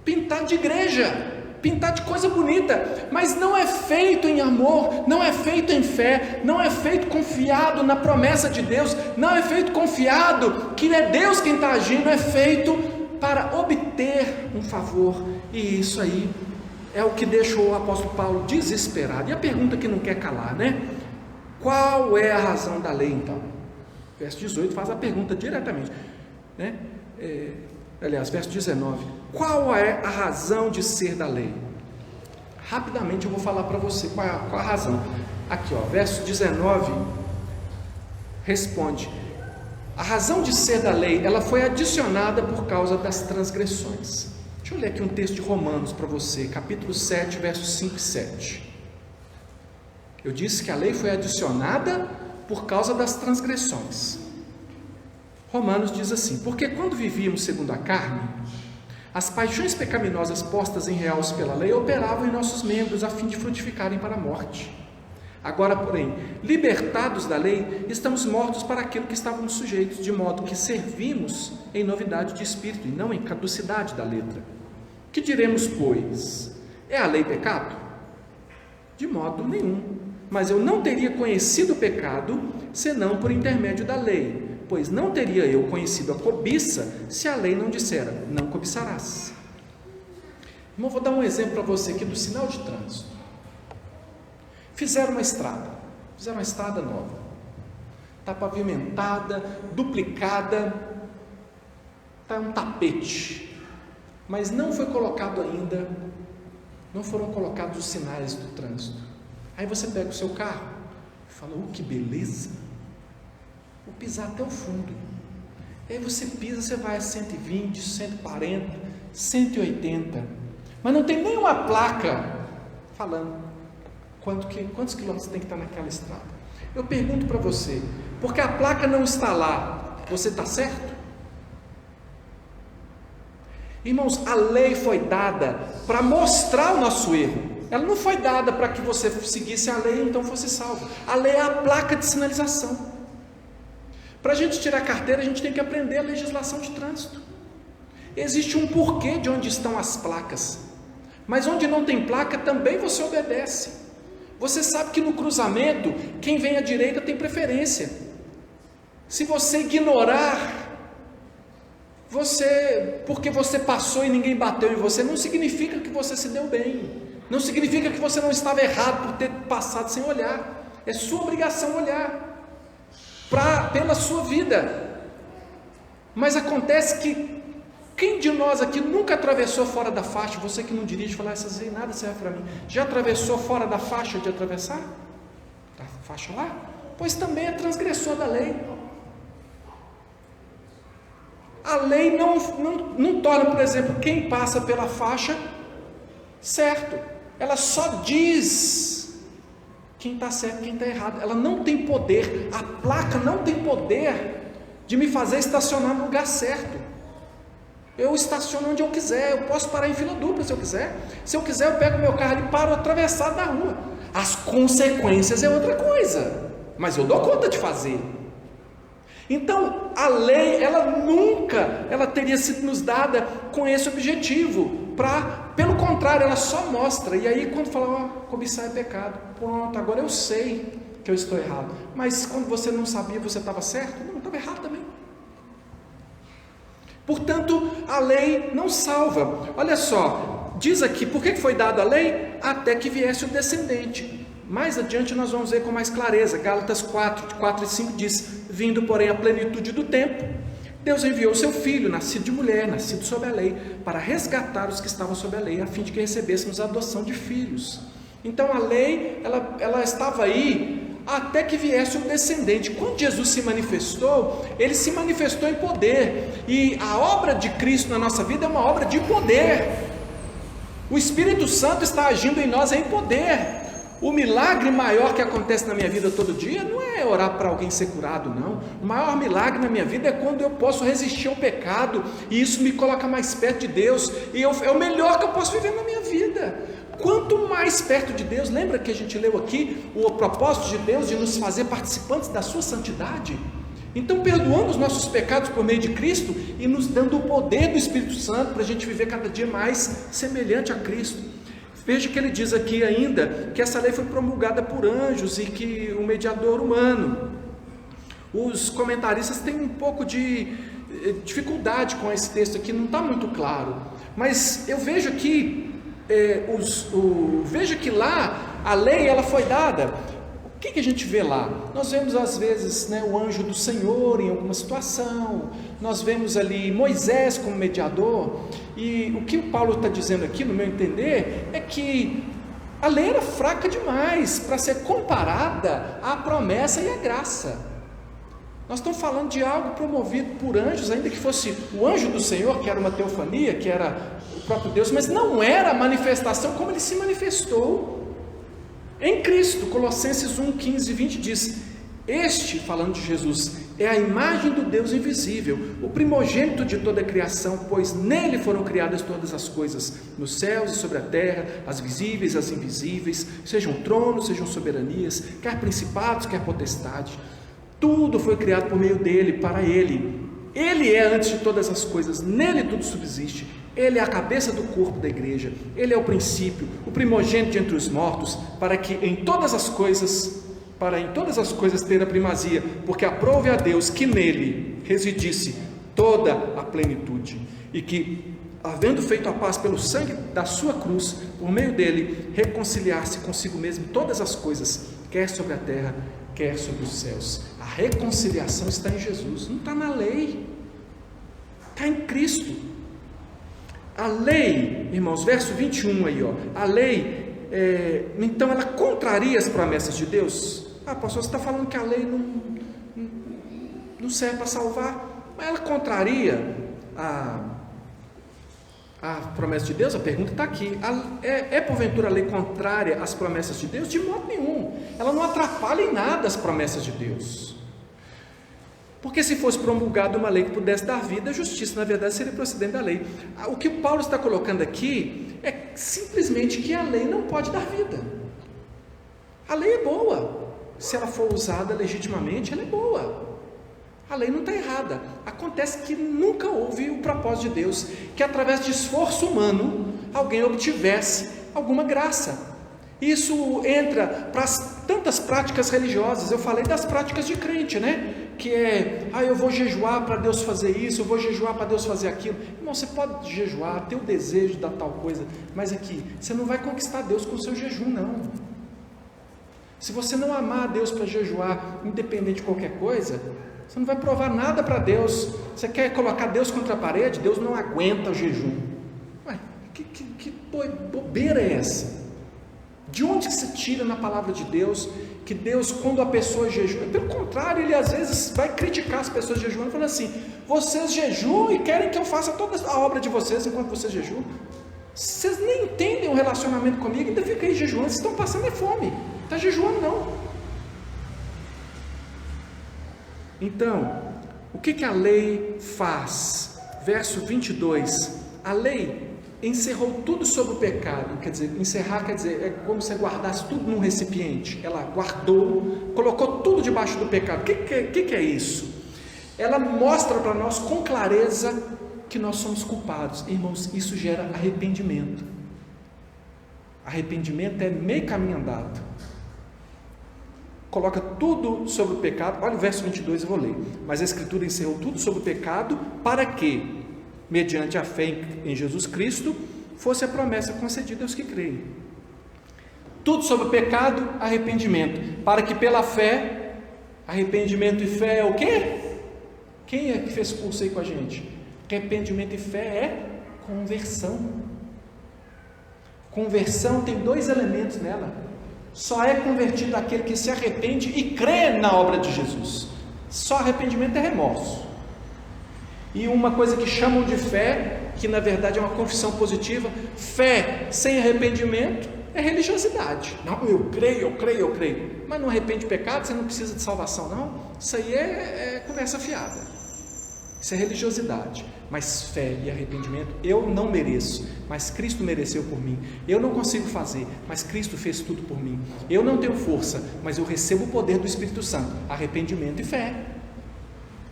[SPEAKER 1] pintados de igreja, pintados de coisa bonita, mas não é feito em amor, não é feito em fé, não é feito confiado na promessa de Deus, não é feito confiado que é Deus quem está agindo, é feito para obter um favor. E isso aí é o que deixou o apóstolo Paulo desesperado. E a pergunta que não quer calar, né? Qual é a razão da lei então? Verso 18 faz a pergunta diretamente, né? Aliás, verso 19: qual é a razão de ser da lei? Rapidamente eu vou falar para você qual a razão. Aqui, ó, verso 19 responde: a razão de ser da lei, ela foi adicionada por causa das transgressões. Deixa eu ler aqui um texto de Romanos para você, capítulo 7, versos 5 e 7. Eu disse que a lei foi adicionada por causa das transgressões. Romanos diz assim: porque quando vivíamos segundo a carne, as paixões pecaminosas postas em realce pela lei operavam em nossos membros a fim de frutificarem para a morte. Agora, porém, libertados da lei, estamos mortos para aquilo que estávamos sujeitos, de modo que servimos em novidade de espírito e não em caducidade da letra. Que diremos, pois? É a lei pecado? De modo nenhum. Mas eu não teria conhecido o pecado senão por intermédio da lei, pois não teria eu conhecido a cobiça se a lei não dissera, não cobiçarás. Irmão, vou dar um exemplo para você aqui do sinal de trânsito. Fizeram uma estrada nova, está pavimentada, duplicada, está um tapete, mas não foi colocado ainda, não foram colocados os sinais do trânsito. Aí você pega o seu carro e fala, que beleza, vou pisar até o fundo. Aí você pisa, você vai a 120, 140, 180, mas não tem nenhuma placa falando quantos quilômetros tem que estar naquela estrada. Eu pergunto para você, porque a placa não está lá, você está certo? Irmãos, a lei foi dada para mostrar o nosso erro. Ela não foi dada para que você seguisse a lei e então fosse salvo. A lei é a placa de sinalização. Para a gente tirar a carteira, a gente tem que aprender a legislação de trânsito. Existe um porquê de onde estão as placas, mas onde não tem placa também você obedece. Você sabe que no cruzamento, quem vem à direita tem preferência. Se você ignorar, porque você passou e ninguém bateu em você, não significa que você se deu bem, não significa que você não estava errado por ter passado sem olhar. É sua obrigação olhar pela sua vida. Mas acontece que quem de nós aqui nunca atravessou fora da faixa? Você que não dirige, fala, essas aí nada serve para mim. Já atravessou fora da faixa de atravessar? Da faixa lá? Pois também é transgressor da lei. A lei não torna, por exemplo, quem passa pela faixa certo. Ela só diz quem está certo e quem está errado. Ela não tem poder, a placa não tem poder de me fazer estacionar no lugar certo. Eu estaciono onde eu quiser, eu posso parar em fila dupla se eu quiser. Se eu quiser, eu pego meu carro e paro atravessado da rua. As consequências é outra coisa, mas eu dou conta de fazer. Então, a lei, ela teria sido nos dada com esse objetivo, pelo contrário, ela só mostra. E aí, quando fala, cobiçar é pecado, pronto, agora eu sei que eu estou errado. Mas quando você não sabia, você estava certo? Não, estava errado também. Portanto, a lei não salva. Olha só, diz aqui, por que foi dada a lei? Até que viesse o descendente. Mais adiante nós vamos ver com mais clareza. Gálatas 4, de 4 e 5 diz, vindo porém a plenitude do tempo, Deus enviou seu Filho, nascido de mulher, nascido sob a lei, para resgatar os que estavam sob a lei, a fim de que recebêssemos a adoção de filhos. Então a lei, ela estava aí até que viesse um descendente. Quando Jesus se manifestou, ele se manifestou em poder, e a obra de Cristo na nossa vida é uma obra de poder. O Espírito Santo está agindo em nós em poder. O milagre maior que acontece na minha vida todo dia não é orar para alguém ser curado, não. O maior milagre na minha vida é quando eu posso resistir ao pecado, e isso me coloca mais perto de Deus, e é o melhor que eu posso viver na minha vida. quanto mais perto de Deus, lembra que a gente leu aqui o propósito de Deus de nos fazer participantes da sua santidade? Então, perdoando os nossos pecados por meio de Cristo e nos dando o poder do Espírito Santo para a gente viver cada dia mais semelhante a Cristo. Veja que ele diz aqui ainda que essa lei foi promulgada por anjos e que o mediador humano. Os comentaristas têm um pouco de dificuldade com esse texto aqui, não está muito claro, mas eu vejo aqui, veja que lá a lei ela foi dada. O que a gente vê lá? Nós vemos às vezes, né, o anjo do Senhor em alguma situação, nós vemos ali Moisés como mediador, e o que o Paulo está dizendo aqui, no meu entender, é que a lei era fraca demais para ser comparada à promessa e à graça. Nós estamos falando de algo promovido por anjos, ainda que fosse o anjo do Senhor, que era uma teofania, que era o próprio Deus, mas não era a manifestação como ele se manifestou em Cristo. Colossenses 1, 15 e 20 diz: este, falando de Jesus, é a imagem do Deus invisível, o primogênito de toda a criação, pois nele foram criadas todas as coisas, nos céus e sobre a terra, as visíveis e as invisíveis, sejam tronos, sejam soberanias, quer principados, quer potestade. Tudo foi criado por meio dele, para ele. Ele é antes de todas as coisas, nele tudo subsiste. Ele é a cabeça do corpo da igreja, ele é o princípio, o primogênito entre os mortos, para que em todas as coisas ter a primazia, porque aprove a Deus que nele residisse toda a plenitude, e que, havendo feito a paz pelo sangue da sua cruz, por meio dele, reconciliar-se consigo mesmo todas as coisas, quer sobre a terra, quer sobre os céus. A reconciliação está em Jesus, não está na lei, está em Cristo. A lei, irmãos, verso 21 aí, a lei, então ela contraria as promessas de Deus? Pastor, você está falando que a lei não serve para salvar, mas ela contraria a promessa de Deus? A pergunta está aqui. É porventura a lei contrária às promessas de Deus? De modo nenhum, ela não atrapalha em nada as promessas de Deus. Porque se fosse promulgada uma lei que pudesse dar vida, a justiça, na verdade, seria procedente da lei. O que o Paulo está colocando aqui é simplesmente que a lei não pode dar vida. A lei é boa, se ela for usada legitimamente, ela é boa. A lei não está errada. Acontece que nunca houve o propósito de Deus que através de esforço humano alguém obtivesse alguma graça. Isso entra para tantas práticas religiosas. Eu falei das práticas de crente, né? Que é, eu vou jejuar para Deus fazer isso, eu vou jejuar para Deus fazer aquilo. Irmão, você pode jejuar, ter o desejo da tal coisa, mas aqui, você não vai conquistar Deus com o seu jejum, não. Se você não amar a Deus para jejuar, independente de qualquer coisa, você não vai provar nada para Deus. Você quer colocar Deus contra a parede? Deus não aguenta o jejum. Ué, que bobeira é essa? De onde que se tira na palavra de Deus que Deus, quando a pessoa jejua, pelo contrário, ele às vezes vai criticar as pessoas jejuando, falando assim: vocês jejuam e querem que eu faça toda a obra de vocês enquanto vocês jejuam? Vocês nem entendem o relacionamento comigo, ainda ficam aí jejuando, vocês estão passando fome, está jejuando não. Então, o que a lei faz? Verso 22, a lei encerrou tudo sobre o pecado. Quer dizer, encerrar quer dizer, é como se guardasse tudo num recipiente. Ela guardou, colocou tudo debaixo do pecado. O que é isso? Ela mostra para nós com clareza que nós somos culpados. Irmãos, isso gera arrependimento. Arrependimento é meio caminho andado. Coloca tudo sobre o pecado. Olha o verso 22, eu vou ler. Mas a Escritura encerrou tudo sobre o pecado, para que, mediante a fé em Jesus Cristo, fosse a promessa concedida aos que creem. Tudo sobre o pecado, arrependimento, para que pela fé, arrependimento e fé é o quê? Quem é que fez curso aí com a gente? Arrependimento e fé é conversão. Conversão tem dois elementos nela. Só é convertido aquele que se arrepende e crê na obra de Jesus. Só arrependimento é remorso. E uma coisa que chamam de fé, que na verdade é uma confissão positiva, fé sem arrependimento é religiosidade. Não, eu creio, mas não arrepende de pecado, você não precisa de salvação não. Isso aí é conversa fiada. Isso é religiosidade. Mas fé e arrependimento, eu não mereço, mas Cristo mereceu por mim. Eu não consigo fazer, mas Cristo fez tudo por mim. Eu não tenho força, mas eu recebo o poder do Espírito Santo. Arrependimento e fé.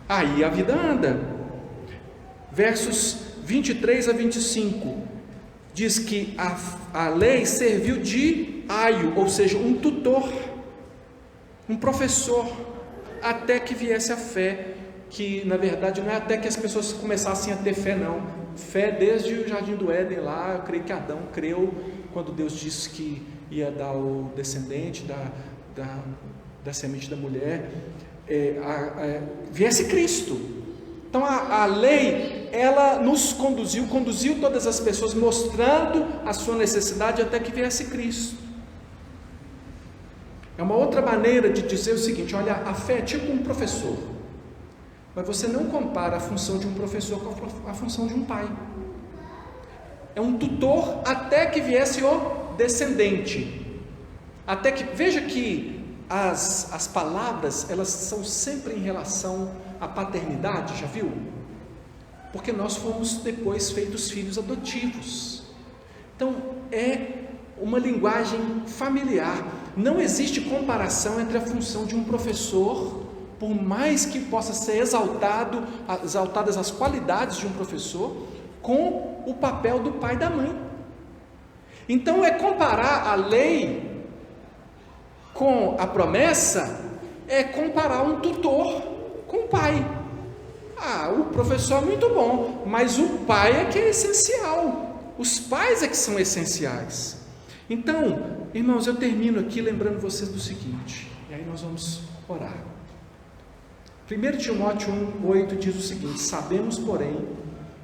[SPEAKER 1] Aí a vida anda. Versos 23 a 25 diz que a lei serviu de aio, ou seja, um tutor, um professor, até que viesse a fé, que na verdade não é até que as pessoas começassem a ter fé, não. Fé desde o Jardim do Éden lá, eu creio que Adão creu quando Deus disse que ia dar o descendente da semente da mulher, viesse Cristo. Então a lei, ela nos conduziu todas as pessoas, mostrando a sua necessidade até que viesse Cristo. É uma outra maneira de dizer o seguinte: olha, a fé é tipo um professor, mas você não compara a função de um professor com a função de um pai. É um tutor até que viesse o descendente. Até que, veja que as palavras, elas são sempre em relação à paternidade, já viu? Porque nós fomos depois feitos filhos adotivos. Então, é uma linguagem familiar. Não existe comparação entre a função de um professor, por mais que possa ser exaltadas as qualidades de um professor, com o papel do pai e da mãe. Então é comparar a lei com a promessa, é comparar um tutor com o pai. O professor é muito bom, mas o pai é que é essencial. Os pais é que são essenciais. Então, irmãos, eu termino aqui lembrando vocês do seguinte, e aí nós vamos orar. 1 Timóteo 1,8 diz o seguinte: sabemos, porém,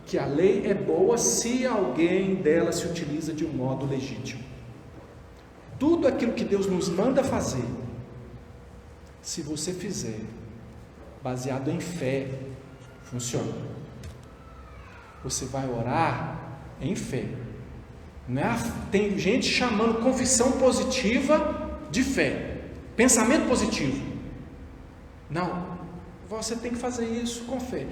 [SPEAKER 1] que a lei é boa se alguém dela se utiliza de um modo legítimo. Tudo aquilo que Deus nos manda fazer, se você fizer baseado em fé, funciona. Você vai orar em fé. Tem gente chamando confissão positiva de fé, pensamento positivo. Não, você tem que fazer isso com fé.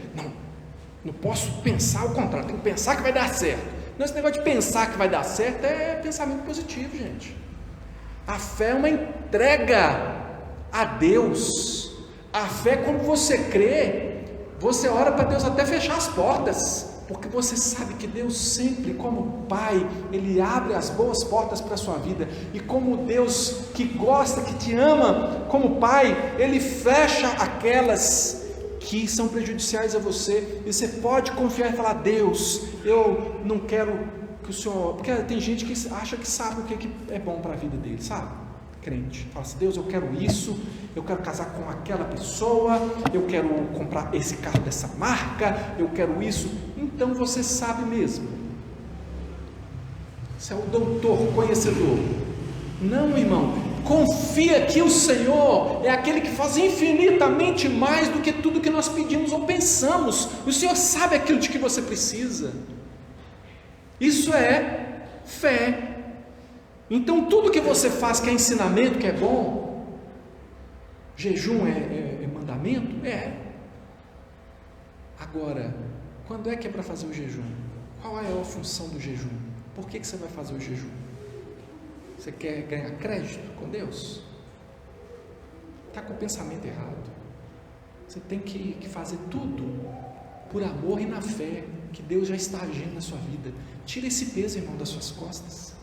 [SPEAKER 1] Não posso pensar o contrário, tenho que pensar que vai dar certo. Não, esse negócio de pensar que vai dar certo é pensamento positivo, gente. A fé é uma entrega a Deus. A fé, quando você crê, você ora para Deus até fechar as portas, porque você sabe que Deus sempre, como Pai, Ele abre as boas portas para a sua vida, e como Deus que gosta, que te ama como Pai, Ele fecha aquelas que são prejudiciais a você, e você pode confiar e falar: Deus, eu não quero que o Senhor, porque tem gente que acha que sabe o que é bom para a vida dele, sabe? Crente, fala assim: Deus, eu quero isso, eu quero casar com aquela pessoa, eu quero comprar esse carro dessa marca, eu quero isso. Então você sabe mesmo, você é o doutor, conhecedor. Não, irmão, confia que o Senhor é aquele que faz infinitamente mais do que tudo que nós pedimos ou pensamos. O Senhor sabe aquilo de que você precisa. Isso é fé. Então tudo que você faz que é ensinamento, que é bom, jejum é mandamento? É. Agora, quando é que é para fazer o jejum? Qual é a função do jejum? Por que você vai fazer o jejum? Você quer ganhar crédito com Deus? Está com o pensamento errado. Você tem que fazer tudo por amor e na fé, que Deus já está agindo na sua vida. Tira esse peso, irmão, das suas costas.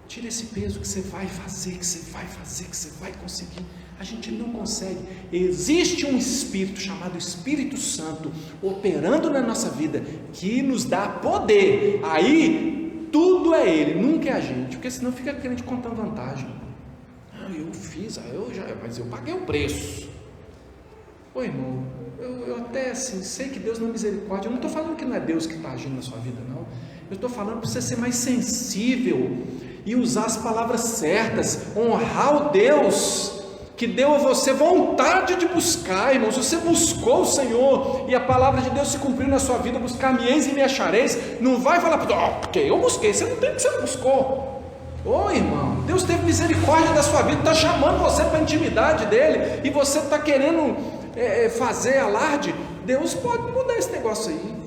[SPEAKER 1] Tira esse peso que você vai fazer, que você vai conseguir. A gente não consegue. Existe um Espírito chamado Espírito Santo operando na nossa vida, que nos dá poder. Aí tudo é Ele, nunca é a gente, porque senão fica crente contando vantagem. Eu fiz, mas eu paguei o preço. Ô irmão, eu até assim, sei que Deus não é misericórdia. Eu não estou falando que não é Deus que está agindo na sua vida, não. Eu estou falando para você ser mais sensível e usar as palavras certas, honrar o Deus que deu a você vontade de buscar, irmão. Se você buscou o Senhor e a palavra de Deus se cumpriu na sua vida, buscar-me-eis e me achareis, não vai falar, porque eu busquei, você não tem, que você não buscou. Ô irmão, Deus teve misericórdia da sua vida, está chamando você para a intimidade dele, e você está querendo fazer alarde. Deus pode mudar esse negócio aí.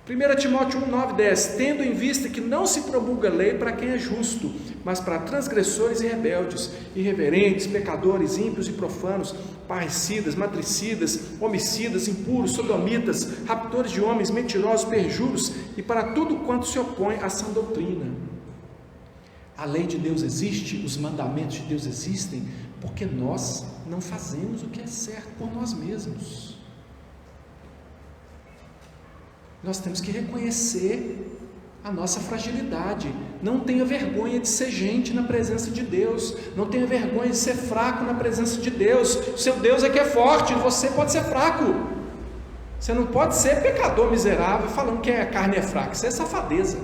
[SPEAKER 1] 1 Timóteo 1, 9, 10, tendo em vista que não se promulga lei para quem é justo, mas para transgressores e rebeldes, irreverentes, pecadores, ímpios e profanos, parricidas, matricidas, homicidas, impuros, sodomitas, raptores de homens, mentirosos, perjuros, e para tudo quanto se opõe à sã doutrina. A lei de Deus existe, os mandamentos de Deus existem, porque nós não fazemos o que é certo por nós mesmos. Nós temos que reconhecer a nossa fragilidade. Não tenha vergonha de ser gente na presença de Deus. Não tenha vergonha de ser fraco na presença de Deus. O seu Deus é que é forte, você pode ser fraco. Você não pode ser pecador miserável falando que a carne é fraca. Isso é safadeza.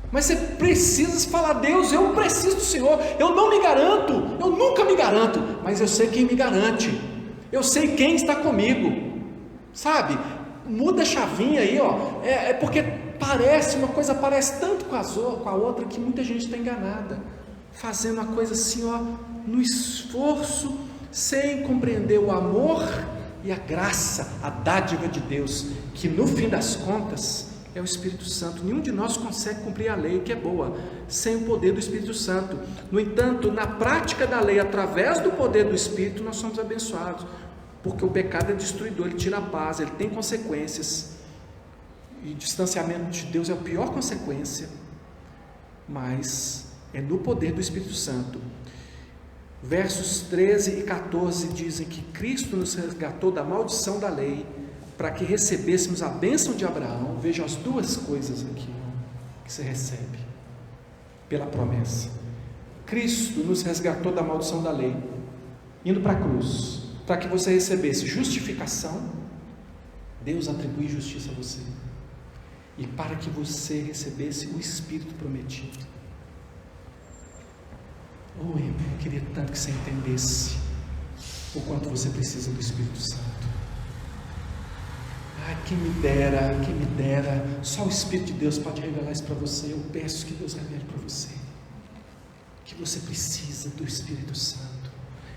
[SPEAKER 1] Mas você precisa falar: Deus, eu preciso do Senhor. Eu não me garanto, eu nunca me garanto, mas eu sei quem me garante. Eu sei quem está comigo. Sabe? Muda a chavinha aí, ó. É porque uma coisa parece tanto com a outra, que muita gente está enganada, fazendo a coisa assim, ó, no esforço, sem compreender o amor e a graça, a dádiva de Deus, que no fim das contas é o Espírito Santo. Nenhum de nós consegue cumprir a lei, que é boa, sem o poder do Espírito Santo. No entanto, na prática da lei, através do poder do Espírito, nós somos abençoados. Porque o pecado é destruidor, ele tira a paz, ele tem consequências, e distanciamento de Deus é a pior consequência, mas é no poder do Espírito Santo. Versos 13 e 14 dizem que Cristo nos resgatou da maldição da lei, para que recebêssemos a bênção de Abraão. Veja as duas coisas aqui que você recebe pela promessa. Cristo nos resgatou da maldição da lei, indo para a cruz, para que você recebesse justificação. Deus atribui justiça a você, e para que você recebesse o Espírito prometido. Oh, irmão, eu queria tanto que você entendesse o quanto você precisa do Espírito Santo. Ai, quem me dera, só o Espírito de Deus pode revelar isso para você. Eu peço que Deus revele para você, que você precisa do Espírito Santo,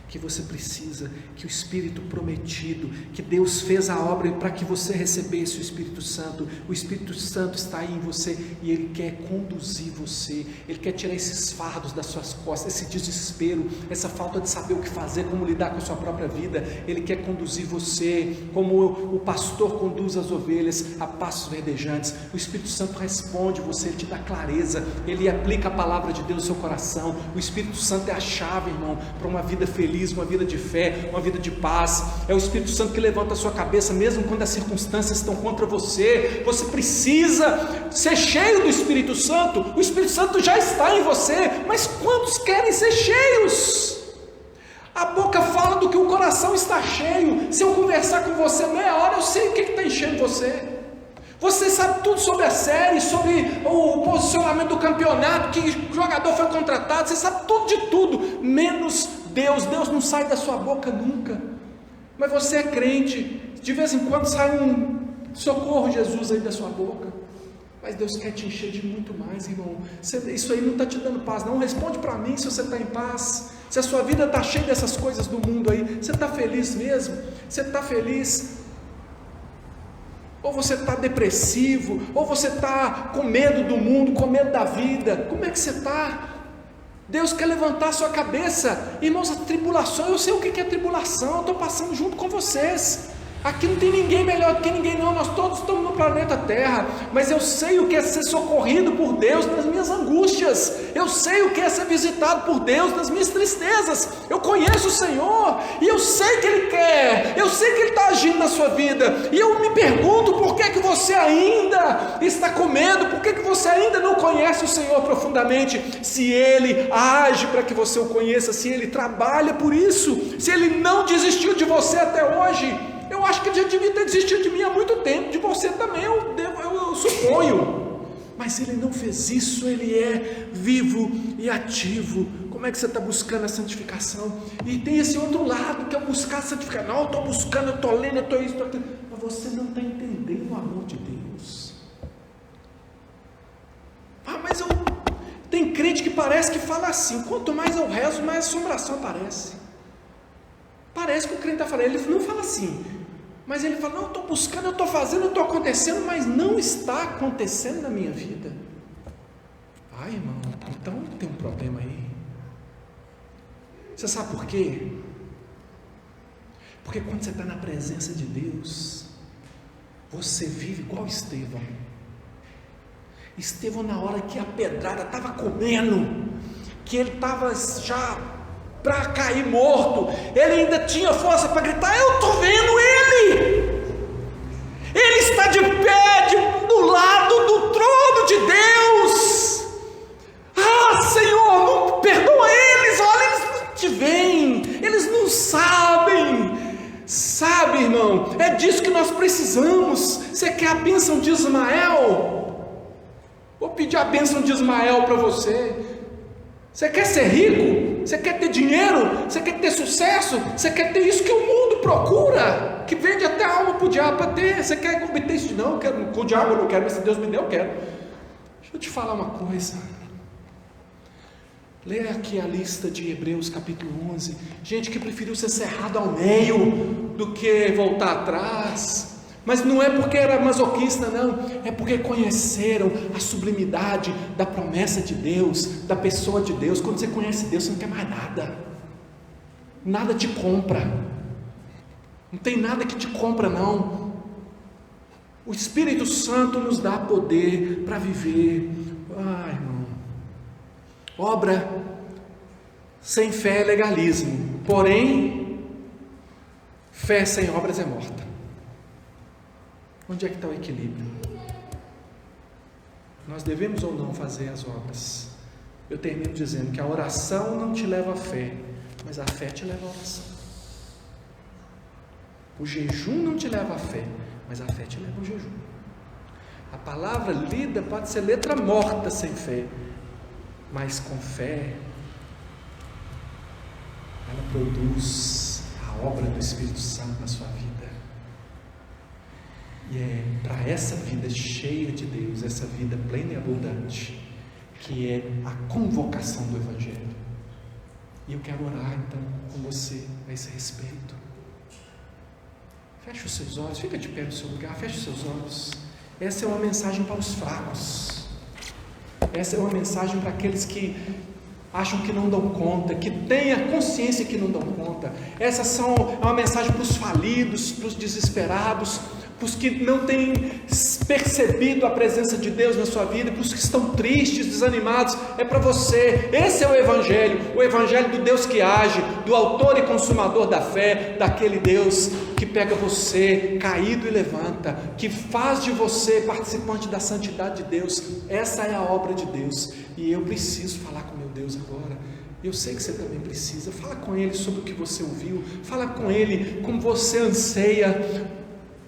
[SPEAKER 1] que você precisa, que o Espírito prometido, que Deus fez a obra para que você recebesse o Espírito Santo está aí em você, e Ele quer conduzir você, Ele quer tirar esses fardos das suas costas, esse desespero, essa falta de saber o que fazer, como lidar com a sua própria vida. Ele quer conduzir você, como o pastor conduz as ovelhas a passos verdejantes. O Espírito Santo responde você, Ele te dá clareza, Ele aplica a palavra de Deus no seu coração. O Espírito Santo é a chave, irmão, para uma vida feliz, uma vida de fé, uma vida de paz. É o Espírito Santo que levanta a sua cabeça, mesmo quando as circunstâncias estão contra você. Você precisa ser cheio do Espírito Santo. O Espírito Santo já está em você, mas quantos querem ser cheios? A boca fala do que o coração está cheio. Se eu conversar com você meia hora, eu sei o que está enchendo você. Você sabe tudo sobre a série, sobre o posicionamento do campeonato, que jogador foi contratado, você sabe tudo de tudo, menos Deus. Deus não sai da sua boca nunca. Mas você é crente, de vez em quando sai um socorro Jesus aí da sua boca, mas Deus quer te encher de muito mais, irmão. Isso aí não está te dando paz, não. Responde para mim se você está em paz, se a sua vida está cheia dessas coisas do mundo aí. Você está feliz mesmo? Você está feliz? Ou você está depressivo, ou você está com medo do mundo, com medo da vida? Como é que você está? Deus quer levantar a sua cabeça. Irmãos, a tribulação, eu sei o que é tribulação, eu estou passando junto com vocês. Aqui não tem ninguém melhor do que ninguém, não. Nós todos estamos no planeta Terra. Mas eu sei o que é ser socorrido por Deus nas minhas angústias. Eu sei o que é ser visitado por Deus nas minhas tristezas. Eu conheço o Senhor, e eu sei que Ele quer. Eu sei que Ele está agindo na sua vida. E eu me pergunto, por que você ainda está com medo? Por que você ainda não conhece o Senhor profundamente? Se Ele age para que você o conheça, se Ele trabalha por isso, se Ele não desistiu de você até hoje, eu acho que Ele já devia ter desistido de mim há muito tempo, de você também, eu suponho. Mas Ele não fez isso. Ele é vivo e ativo. Como é que você está buscando a santificação? E tem esse outro lado, que é buscar a santificação. Não, eu estou buscando, eu estou lendo, eu estou isso, estou aquilo. Mas você não está entendendo o amor de Deus. Mas tem crente que parece que fala assim: quanto mais eu rezo, mais assombração aparece. Parece que o crente está falando. Ele não fala assim, Mas ele fala: não, eu estou buscando, eu estou fazendo, eu estou acontecendo, mas não está acontecendo na minha vida. Ai, irmão, então tem um problema aí. Você sabe por quê? Porque quando você está na presença de Deus, você vive igual Estevão. Estevão, na hora que a pedrada estava comendo, que ele estava já para cair morto, ele ainda tinha força para gritar: eu estou vendo ele! Ele está de pé do lado do trono de Deus! Ah, Senhor, não perdoa eles, olha, eles não te veem, eles não sabem. Sabe, irmão, é disso que nós precisamos. Você quer a bênção de Ismael? Vou pedir a bênção de Ismael para você. Você quer ser rico? Você quer ter dinheiro? Você quer ter sucesso? Você quer ter isso que o mundo procura, que vende até a alma para o diabo para ter? Você quer obter isso? Não, eu quero, com o diabo eu não quero, mas se Deus me der, eu quero. Deixa eu te falar uma coisa. Leia aqui a lista de Hebreus capítulo 11. Gente que preferiu ser cerrado ao meio do que voltar atrás. Mas não é porque era masoquista, não. É porque conheceram a sublimidade da promessa de Deus, da pessoa de Deus. Quando você conhece Deus, você não quer mais nada. Nada te compra. Não tem nada que te compra, não. O Espírito Santo nos dá poder para viver. Ai, irmão. Obra sem fé é legalismo. Porém, fé sem obras é morta. Onde é que está o equilíbrio? Nós devemos ou não fazer as obras? Eu termino dizendo que a oração não te leva à fé, mas a fé te leva à oração. O jejum não te leva à fé, mas a fé te leva ao jejum. A palavra lida pode ser letra morta sem fé, mas com fé ela produz a obra do Espírito Santo na sua vida. E é para essa vida cheia de Deus, essa vida plena e abundante, que é a convocação do Evangelho. E eu quero orar então com você a esse respeito. Feche os seus olhos, fica de pé no seu lugar, feche os seus olhos. Essa é uma mensagem para os fracos. Essa é uma mensagem para aqueles que acham que não dão conta, que têm a consciência que não dão conta. Essa é uma mensagem para os falidos, para os desesperados, para os que não têm percebido a presença de Deus na sua vida, para os que estão tristes, desanimados. É para você. Esse é o Evangelho do Deus que age, do autor e consumador da fé, daquele Deus que pega você caído e levanta, que faz de você participante da santidade de Deus. Essa é a obra de Deus, e eu preciso falar com meu Deus agora. Eu sei que você também precisa. Fala com Ele sobre o que você ouviu, fala com Ele como você anseia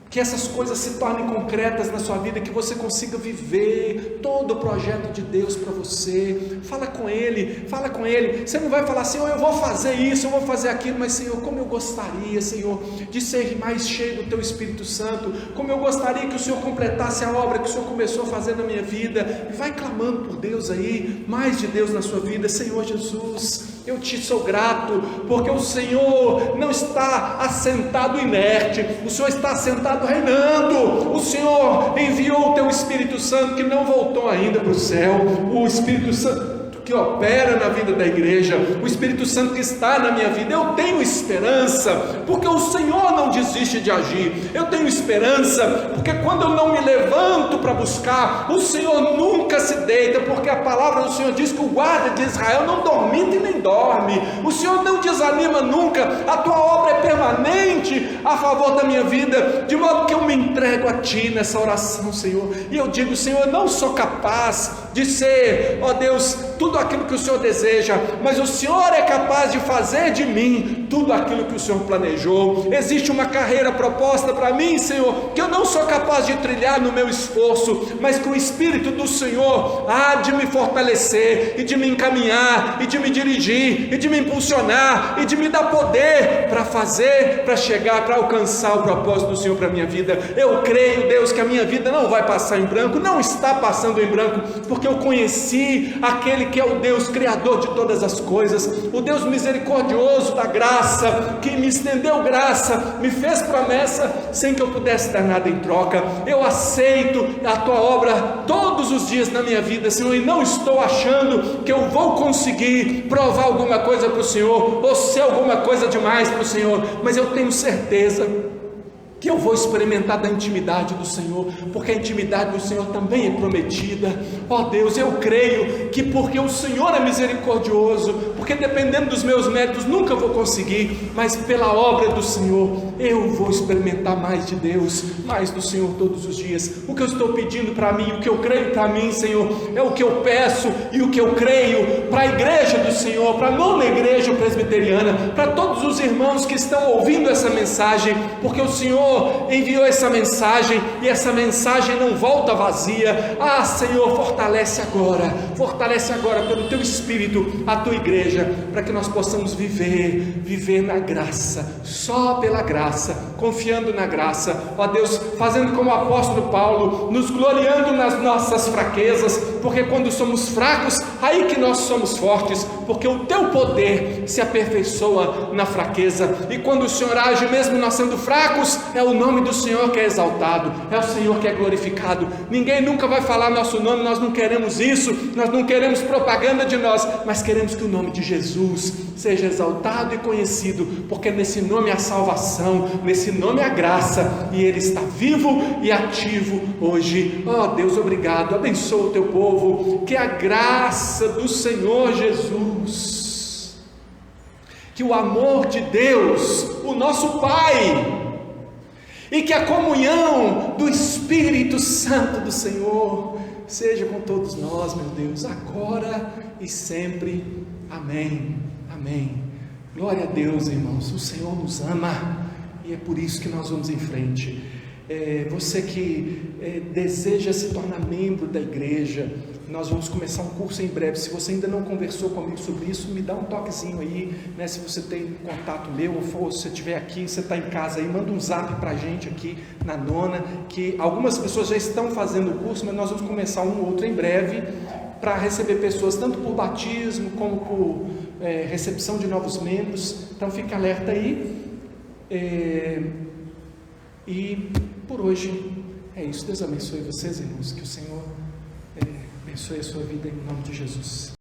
[SPEAKER 1] que essas coisas se tornem concretas na sua vida, que você consiga viver todo o projeto de Deus para você. Fala com Ele, fala com Ele. Você não vai falar: Senhor, eu vou fazer isso, eu vou fazer aquilo, mas Senhor, como eu gostaria, Senhor, de ser mais cheio do Teu Espírito Santo, como eu gostaria que o Senhor completasse a obra que o Senhor começou a fazer na minha vida. E vai clamando por Deus aí, mais de Deus na sua vida. Senhor Jesus, eu te sou grato, porque o Senhor não está assentado inerte, o Senhor está assentado reinando. O Senhor enviou o teu Espírito Santo, que não voltou ainda para o céu, o Espírito Santo que opera na vida da igreja, o Espírito Santo que está na minha vida. Eu tenho esperança, porque o Senhor não desiste de agir. Eu tenho esperança, porque quando eu não me levanto para buscar, o Senhor nunca se deita, porque a palavra do Senhor diz que o guarda de Israel não dormita e nem dorme. O Senhor não desanima nunca, a tua obra é permanente a favor da minha vida, de modo que eu me entrego a Ti nessa oração, Senhor, e eu digo: Senhor, eu não sou capaz de ser, ó Deus, tudo aquilo que o Senhor deseja, mas o Senhor é capaz de fazer de mim tudo aquilo que o Senhor planejou. Existe uma carreira proposta para mim, Senhor, que eu não sou capaz de trilhar no meu esforço, mas que o Espírito do Senhor há de me fortalecer, e de me encaminhar, e de me dirigir, e de me impulsionar, e de me dar poder para fazer, para chegar, para alcançar o propósito do Senhor para a minha vida. Eu creio, Deus, que a minha vida não vai passar em branco, não está passando em branco, porque porque eu conheci aquele que é o Deus Criador de todas as coisas, o Deus misericordioso da graça, que me estendeu graça, me fez promessa sem que eu pudesse dar nada em troca. Eu aceito a tua obra todos os dias na minha vida, Senhor, e não estou achando que eu vou conseguir provar alguma coisa para o Senhor, ou ser alguma coisa demais para o Senhor, mas eu tenho certeza que eu vou experimentar da intimidade do Senhor, porque a intimidade do Senhor também é prometida. Ó Deus, eu creio que porque o Senhor é misericordioso, porque dependendo dos meus méritos nunca vou conseguir, mas pela obra do Senhor eu vou experimentar mais de Deus, mais do Senhor todos os dias. O que eu estou pedindo para mim, o que eu creio para mim, Senhor, é o que eu peço e o que eu creio para a igreja do Senhor, para a nona igreja presbiteriana, para todos os irmãos que estão ouvindo essa mensagem, porque o Senhor enviou essa mensagem, e essa mensagem não volta vazia. Ah, Senhor, fortalece agora pelo teu Espírito a tua igreja, para que nós possamos viver na graça, só pela graça, confiando na graça, ó Deus, fazendo como o apóstolo Paulo, nos gloriando nas nossas fraquezas, porque quando somos fracos, aí que nós somos fortes, porque o teu poder se aperfeiçoa na fraqueza, e quando o Senhor age, mesmo nós sendo fracos, é o nome do Senhor que é exaltado, é o Senhor que é glorificado. Ninguém nunca vai falar nosso nome, nós não queremos isso, nós não queremos propaganda de nós, mas queremos que o nome de Jesus seja exaltado e conhecido, porque nesse nome há salvação, nesse nome há graça, e Ele está vivo e ativo hoje. Ó Deus, obrigado, abençoa o teu povo, que a graça do Senhor Jesus, que o amor de Deus, o nosso Pai, e que a comunhão do Espírito Santo do Senhor seja com todos nós, meu Deus, agora e sempre. Amém, amém. Glória a Deus, irmãos, o Senhor nos ama, e é por isso que nós vamos em frente. Você que deseja se tornar membro da igreja, nós vamos começar um curso em breve. Se você ainda não conversou comigo sobre isso, me dá um toquezinho aí, né? Se você tem contato meu, ou se você estiver aqui, você está em casa aí, manda um zap para a gente aqui na nona, que algumas pessoas já estão fazendo o curso, mas nós vamos começar um outro em breve, para receber pessoas tanto por batismo, como por recepção de novos membros. Então fique alerta aí, e por hoje é isso. Deus abençoe vocês, irmãos, que o Senhor abençoe a sua vida em nome de Jesus.